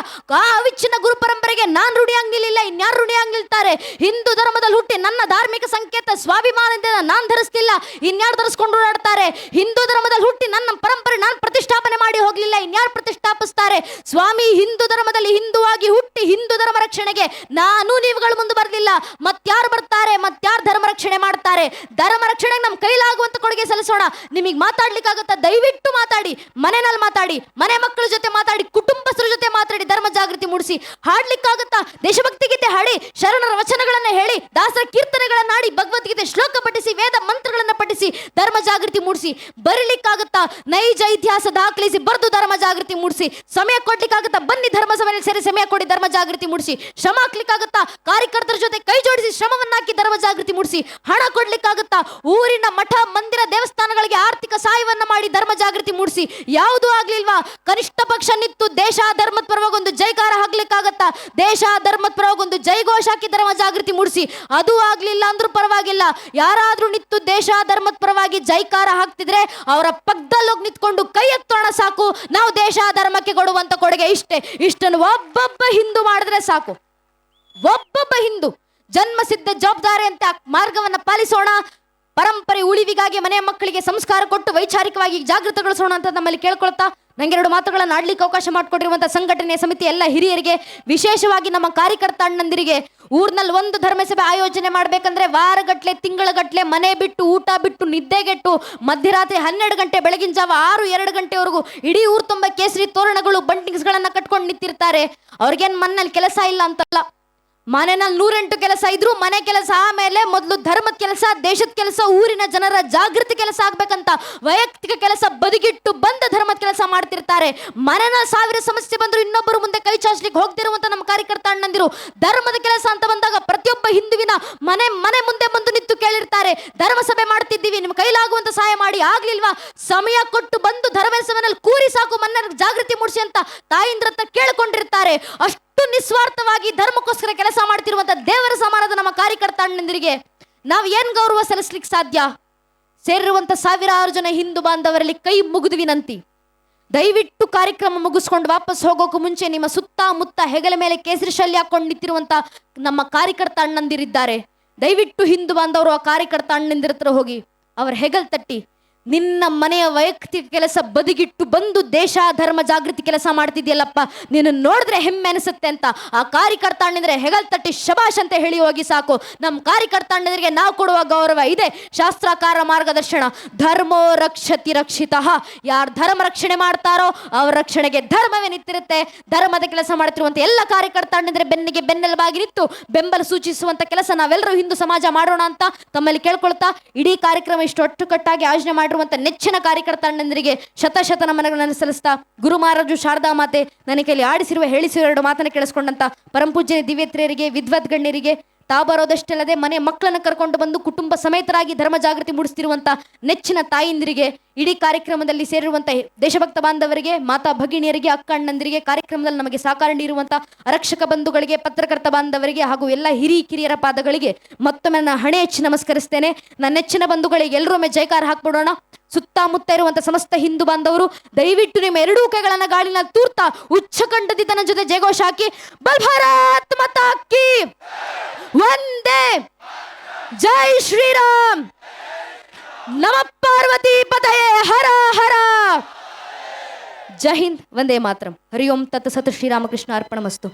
[SPEAKER 1] ಅವಿಚ್ಛಿನ್ನ ಗುರು ಪರಂಪರೆಗೆ ನಾನು ಋಣಿಯಾಗಿ ನಿಲ್ಲಿಲ್ಲ, ಇನ್ಯಾರು ಋಣಿಯಾಗಿ ನಿಲ್ತಾರೆ? ಹಿಂದೂ ಧರ್ಮದಲ್ಲಿ ಹುಟ್ಟಿ ನನ್ನ ಧಾರ್ಮಿಕ ಸಂಕೇತ ಸ್ವಾಭಿಮಾನದಿಂದ ನಾನು ಧರಿಸ್ತಿಲ್ಲ, ಇನ್ಯಾರು ಧರಿಸ್ಕೊಂಡು ಓಡಾಡ್ತಾರೆ? ಹಿಂದೂ ಧರ್ಮದಲ್ಲಿ ಹುಟ್ಟಿ ನನ್ನ ಪರಂಪರೆ ನಾನು ಪ್ರತಿಷ್ಠಾಪನೆ ಮಾಡಿ ಹೋಗ್ಲಿಲ್ಲ, ಇನ್ಯಾರು ಪ್ರತಿಷ್ಠಾಪಿಸ್ತಾರೆ? ಸ್ವಾಮಿ, ಹಿಂದೂ ಧರ್ಮದಲ್ಲಿ ಹಿಂದುವಾಗಿ ಹುಟ್ಟಿ ಹಿಂದೂ ಧರ್ಮ ರಕ್ಷಣೆಗೆ ನಾನು ನೀವುಗಳು ಮುಂದೆ ಬರಲಿಲ್ಲ, ಮತ್ಯಾರು ಬರ್ತಾರೆ? ಮತ್ಯಾರು ಧರ್ಮ ರಕ್ಷಣೆ ಮಾಡ್ತಾರೆ? ಧರ್ಮ ರಕ್ಷಣೆಗೆ ನಮ್ಮ ಕೈಲಾಗುವಂತ ಕೊಡುಗೆ ಸಲ್ಲಿಸೋಣ. ನಿಮಗೆ ಮಾತಾಡ್ಲಿಕ್ಕಾಗತ್ತಾ? ದಯವಿಟ್ಟು ಮಾತಾಡಿ, ಮನೆಯಲ್ಲಿ ಮಾತಾಡಿ, ಮನೆ ಮಕ್ಕಳ ಜೊತೆ ಮಾತಾಡಿ, ಕುಟುಂಬಸ್ಥರ ಜೊತೆ ಮಾತಾಡಿ, ಧರ್ಮ ಜಾಗೃತಿ ಮೂಡಿಸಿ. ಹಾಡ್ಲಿಕ್ಕಾಗತ್ತಾ? ದೇಶಭಕ್ತಿ ಗೀತೆ ಹಾಡಿ, ಶರಣರ ವಚನಗಳನ್ನ ಹೇಳಿ, ದಾಸರ ಕೀರ್ತನೆಗಳನ್ನಾಡಿ, ಭಗವದ್ಗೀತೆ ಶ್ಲೋಕ ಪಠಿಸಿ, ವೇದ ಮಂತ್ರಗಳನ್ನ ಪಠಿಸಿ ಧರ್ಮ ಜಾಗೃತಿ ಮೂಡಿಸಿ. ಬರೀಲಿಕ್ಕಾಗುತ್ತಾ? ನೈಜ ಇತಿಹಾಸ ದಾಖಲಿಸಿ ಬರೆದು ಧರ್ಮ ಜಾಗೃತಿ ಮೂಡಿಸಿ. ಸಮಯ ಕೊಡ್ಲಿಕ್ಕಾಗುತ್ತಾ? ಬನ್ನಿ ಧರ್ಮ ಸಭೆಯಲ್ಲಿ ಸೇರಿ ಸಮಯ ಕೊಡಿ, ಧರ್ಮ ಜಾಗೃತಿ ಮೂಡಿಸಿ. ಶ್ರಮ ಹಾಕ್ಲಿಕ್ಕಾಗುತ್ತಾ? ಕಾರ್ಯಕರ್ತರ ಜೊತೆ ಕೈ ಜೋಡಿಸಿ ಶ್ರಮವನ್ನಾಕಿ ಧರ್ಮ ಜಾಗೃತಿ ಮೂಡಿಸಿ. ಹಣ ಕೊಡ್ಲಿಕ್ಕಾಗುತ್ತಾ? ಊರಿನ ಮಠ ಮಂದಿರ ದೇವಸ್ಥಾನಗಳಿಗೆ ಆರ್ಥಿಕ ಸಹಾಯವನ್ನ ಮಾಡಿ ಧರ್ಮ ಜಾಗೃತಿ ಮೂಡಿಸಿ. ಯಾವುದೂ ಆಗ್ಲಿಲ್ವಾ? ಕನಿಷ್ಠ ಪಕ್ಷ ನಿಂತು ದೇಶ ಧರ್ಮದ ಪರವಾಗೊಂದು ಜೈಕಾರ ಹಾಕ್ಲಿಕ್ಕಾಗತ್ತಾ? ದೇಶ ಧರ್ಮದ ಪರವಾಗೊಂದು ಜೈಘೋಷ ಹಾಕಿ ಧರ್ಮ ಜಾಗೃತಿ ಮೂಡಿಸಿ. ಅದು ಆಗ್ಲಿಲ್ಲ ಅಂದ್ರೂ ಪರವಾಗಿಲ್ಲ, ಯಾರಾದ್ರೂ ನಿಂತು ದೇಶ ಧರ್ಮದ ಪರವಾಗಿ ಜೈಕಾರ ಹಾಕ್ತಿದ್ರೆ ಅವರ ಪಕ್ಕದಲ್ಲಿ ಹೋಗಿ ನಿಂತ್ಕೊಂಡು ಕೈ ಎತ್ತೋಣ ಸಾಕು. ನಾವು ದೇಶ ಧರ್ಮಕ್ಕೆ ಕೊಡುವಂತ ಕೊಡುಗೆ ಇಷ್ಟೇ. ಇಷ್ಟನ್ನು ಒಬ್ಬೊಬ್ಬ ಹಿಂದೂ ಮಾಡಿದ್ರೆ ಸಾಕು. ಒಬ್ಬೊಬ್ಬ ಹಿಂದೂ ಜನ್ಮ ಸಿದ್ಧ ಜವಾಬ್ದಾರಿ ಅಂತ ಮಾರ್ಗವನ್ನ ಪಾಲಿಸೋಣ. ಪರಂಪರೆ ಉಳಿವಿಗಾಗಿ ಮನೆಯ ಮಕ್ಕಳಿಗೆ ಸಂಸ್ಕಾರ ಕೊಟ್ಟು ವೈಚಾರಿಕವಾಗಿ ಜಾಗೃತಗೊಳಿಸೋಣ ಅಂತ ನಮ್ಮಲ್ಲಿ ಕೇಳ್ಕೊಳ್ತಾ, ನಂಗೆರಡು ಮಾತುಗಳನ್ನು ಆಡ್ಲಿಕ್ಕೆ ಅವಕಾಶ ಮಾಡಿಕೊಟ್ಟಿರುವಂತಹ ಸಂಘಟನೆ ಸಮಿತಿ ಎಲ್ಲ ಹಿರಿಯರಿಗೆ, ವಿಶೇಷವಾಗಿ ನಮ್ಮ ಕಾರ್ಯಕರ್ತ ಅಣ್ಣಂದಿರಿಗೆ, ಊರ್ನಲ್ಲಿ ಒಂದು ಧರ್ಮಸಭೆ ಆಯೋಜನೆ ಮಾಡ್ಬೇಕಂದ್ರೆ ವಾರಗಟ್ಲೆ ತಿಂಗಳಗಟ್ಲೆ ಮನೆ ಬಿಟ್ಟು ಊಟ ಬಿಟ್ಟು ನಿದ್ದೆಗೆಟ್ಟು ಮಧ್ಯರಾತ್ರಿ 12 ಗಂಟೆ ಬೆಳಗಿನ ಜಾವ 6-2 ಗಂಟೆವರೆಗೂ ಇಡೀ ಊರು ತುಂಬ ಕೇಸರಿ ತೋರಣಗಳು ಬಂಟಿಂಗ್ಸ್ಗಳನ್ನ ಕಟ್ಕೊಂಡು ನಿಂತಿರ್ತಾರೆ. ಅವ್ರಿಗೇನ್ ಮನೇಲಿ ಕೆಲಸ ಇಲ್ಲ ಅಂತಲ್ಲ, ಮನೆಯಲ್ಲಿ 108 ಕೆಲಸ ಇದ್ರು ಮನೆ ಕೆಲಸ ಆಮೇಲೆ ಮೊದಲು ಧರ್ಮದ ಕೆಲಸ, ದೇಶದ ಕೆಲಸ, ಊರಿನ ಜನರ ಜಾಗೃತಿ ಕೆಲಸ ಆಗ್ಬೇಕಂತ ವೈಯಕ್ತಿಕ ಕೆಲಸ ಬದಿಗಿಟ್ಟು ಬಂದ ಧರ್ಮದ ಕೆಲಸ ಮಾಡ್ತಿರ್ತಾರೆ. ಮನೆಯಲ್ಲಿ 1000 ಸಮಸ್ಯೆ ಬಂದ್ರು ಇನ್ನೊಬ್ಬರು ಮುಂದೆ ಕೈ ಚಾಚಲಿಕ್ಕೆ ಹೋಗ್ತಿರುವಂತ ನಮ್ಮ ಕಾರ್ಯಕರ್ತ ಅಣ್ಣಂದಿರು ಧರ್ಮದ ಕೆಲಸ ಅಂತ ಬಂದಾಗ ಪ್ರತಿಯೊಬ್ಬ ಹಿಂದುವಿನ ಮನೆ ಮನೆ ಮುಂದೆ ಬಂದು ನಿಂತು ಕೇಳಿರ್ತಾರೆ, ಧರ್ಮ ಸಭೆ ಮಾಡ್ತಿದ್ದೀವಿ, ನಿಮ್ಮ ಕೈಲಾಗುವಂತ ಸಹಾಯ ಮಾಡಿ. ಆಗ್ಲಿಲ್ವಾ? ಸಮಯ ಕೊಟ್ಟು ಬಂದು ಧರ್ಮ ಸಭೆಯಲ್ಲಿ ಕೂರಿ ಸಾಕು, ಮನೆ ಜಾಗೃತಿ ಮೂಡಿಸಿ ಅಂತ ತಾಯಿಂದ್ರತ್ತ ಕೇಳಿಕೊಂಡಿರ್ತಾರೆ. ಅಷ್ಟು ನಿಸ್ವಾರ್ಥವಾಗಿ ಧರ್ಮಕ್ಕೋಸ್ಕರ ಕೆಲಸ ಮಾಡ್ತಿರುವಂತ ದೇವರ ಸಮಾನದ ನಮ್ಮ ಕಾರ್ಯಕರ್ತ ಅಣ್ಣಂದಿರಿಗೆ ನಾವು ಏನ್ ಗೌರವ ಸಲ್ಲಿಸ್ಲಿಕ್ಕೆ ಸಾಧ್ಯ? ಸೇರಿರುವಂತ 1000 ಜನ ಹಿಂದೂ ಬಾಂಧವರಲ್ಲಿ ಕೈ ಮುಗಿದು ವಿನಂತಿ, ದಯವಿಟ್ಟು ಕಾರ್ಯಕ್ರಮ ಮುಗಿಸ್ಕೊಂಡು ವಾಪಸ್ ಹೋಗೋಕು ಮುಂಚೆ ನಿಮ್ಮ ಸುತ್ತಮುತ್ತ ಹೆಗಲ ಮೇಲೆ ಕೇಸರಿ ಶಲ್ಯ ಹಾಕೊಂಡು ನಿಂತಿರುವಂತ ನಮ್ಮ ಕಾರ್ಯಕರ್ತ ಅಣ್ಣಂದಿರಿದ್ದಾರೆ. ದಯವಿಟ್ಟು ಹಿಂದೂ ಬಾಂಧವರು ಆ ಕಾರ್ಯಕರ್ತ ಅಣ್ಣಂದಿರ ಹತ್ರ ಹೋಗಿ ಅವರ ಹೆಗಲ್ ತಟ್ಟಿ, ನಿನ್ನ ಮನೆಯ ವೈಯಕ್ತಿಕ ಕೆಲಸ ಬದಿಗಿಟ್ಟು ಬಂದು ದೇಶ ಧರ್ಮ ಜಾಗೃತಿ ಕೆಲಸ ಮಾಡ್ತಿದ್ಯಲ್ಲಪ್ಪ, ನೀನು ನೋಡಿದ್ರೆ ಹೆಮ್ಮೆ ಅನಿಸುತ್ತೆ ಅಂತ ಆ ಕಾರ್ಯಕರ್ತ ಅಣ್ಣಂದ್ರೆ ಹೆಗಲ್ ತಟ್ಟಿ ಶಬಾಷ್ ಅಂತ ಹೇಳಿ ಹೋಗಿ ಸಾಕು. ನಮ್ಮ ಕಾರ್ಯಕರ್ತ ಅಣ್ಣಂದ್ರಿಗೆ ನಾವು ಕೊಡುವ ಗೌರವ ಇದೆ. ಶಾಸ್ತ್ರಾಕಾರ ಮಾರ್ಗದರ್ಶನ, ಧರ್ಮೋ ರಕ್ಷತಿ ರಕ್ಷಿತಃ. ಯಾರು ಧರ್ಮ ರಕ್ಷಣೆ ಮಾಡ್ತಾರೋ ಅವರ ರಕ್ಷಣೆಗೆ ಧರ್ಮವೇ ನಿಂತಿರುತ್ತೆ. ಧರ್ಮದ ಕೆಲಸ ಮಾಡ್ತಿರುವಂತ ಎಲ್ಲ ಕಾರ್ಯಕರ್ತ ಅಣ್ಣಂದ್ರೆ ಬೆನ್ನಿಗೆ ಬೆನ್ನೆಲುಬಾಗಿ ನಿಂತು ಬೆಂಬಲ ಸೂಚಿಸುವಂತ ಕೆಲಸ ನಾವೆಲ್ಲರೂ ಹಿಂದೂ ಸಮಾಜ ಮಾಡೋಣ ಅಂತ ತಮ್ಮಲ್ಲಿ ಕೇಳ್ಕೊಳ್ತಾ, ಇಡೀ ಕಾರ್ಯಕ್ರಮ ಇಷ್ಟು ಅಚ್ಚುಕಟ್ಟಾಗಿ ಆಯೋಜನೆ ಮಾಡಿ ನೆಚ್ಚಿನ ಕಾರ್ಯಕರ್ತ ಅಣ್ಣಂದರಿಗೆ ಶತ ನಮನಗಳನ್ನು ಸಲ್ಲಿಸ್ತಾ, ಗುರು ಮಹಾರಾಜು ಶಾರದಾ ಮಾತೆ ನನ್ನ ಕೈಲಿ ಆಡಿಸಿರುವ ಹೇಳಿಸಿರುವ 2 ಮಾತನ್ನು ಕೇಳಿಸ್ಕೊಂಡಂತ ಪರಂಪೂಜ್ಯ ದಿವ್ಯತ್ರಿಯರಿಗೆ, ವಿದ್ವತ್ ಗಣ್ಯರಿಗೆ, ತಾಬರೋದಷ್ಟಲ್ಲದೆ ಮನೆ ಮಕ್ಕಳನ್ನು ಕರ್ಕೊಂಡು ಬಂದು ಕುಟುಂಬ ಸಮೇತರಾಗಿ ಧರ್ಮ ಜಾಗೃತಿ ಮೂಡಿಸ್ತಿರುವಂತ ನೆಚ್ಚಿನ ತಾಯಿಂದಿರಿಗೆ, ಇಡೀ ಕಾರ್ಯಕ್ರಮದಲ್ಲಿ ಸೇರಿರುವಂತ ದೇಶಭಕ್ತ ಬಾಂಧವರಿಗೆ, ಮಾತಾ ಭಗಿಣಿಯರಿಗೆ, ಅಕ್ಕ ಅಣ್ಣಂದಿರಿಗೆ, ಕಾರ್ಯಕ್ರಮದಲ್ಲಿ ನಮಗೆ ಸಹಕಾರ ನೀಡುವಂತ ಆರಕ್ಷಕ ಬಂಧುಗಳಿಗೆ, ಪತ್ರಕರ್ತ ಬಾಂಧವರಿಗೆ ಹಾಗೂ ಎಲ್ಲ ಕಿರಿಯರ ಪಾದಗಳಿಗೆ ಮತ್ತೊಮ್ಮೆ ನನ್ನ ಹಣೆ ಹೆಚ್ಚಿ ನಮಸ್ಕರಿಸ್ತೇನೆ. ನನ್ನ ನೆಚ್ಚಿನ ಬಂಧುಗಳಿಗೆ ಎಲ್ಲರೊಮ್ಮೆ ಜೈಕಾರ ಹಾಕ್ಬಿಡೋಣ. ಸುತ್ತಮುತ್ತ ಇರುವಂತ ಸಮಸ್ತ ಹಿಂದೂ ಬಾಂಧವರು ದಯವಿಟ್ಟು ನಿಮ್ಮ 2 ಕೈಗಳನ್ನ ಗಾಳಿನ ತೂರ್ತಾ ಉಚ್ಚಕಂಠದಿ ತನ್ನ ಜೊತೆ ಜಯಘೋಷ ಹಾಕಿ, ಬಲ್ ಭಾರತ್ ಮಾತಾ ಕಿ ವಂದೇ, ಜೈ ಶ್ರೀರಾಮ್, ನಮ ಪಾರ್ವತಿ ಪತಯೇ ಹರ ಹರ. ಜೈ ಹಿಂದ್, ವಂದೇ ಮಾತರಂ. ಹರಿ ಓಂ ತತ್ ಸತ್. ಶ್ರೀರಾಮಕೃಷ್ಣ ಅರ್ಪಣಮಸ್ತು.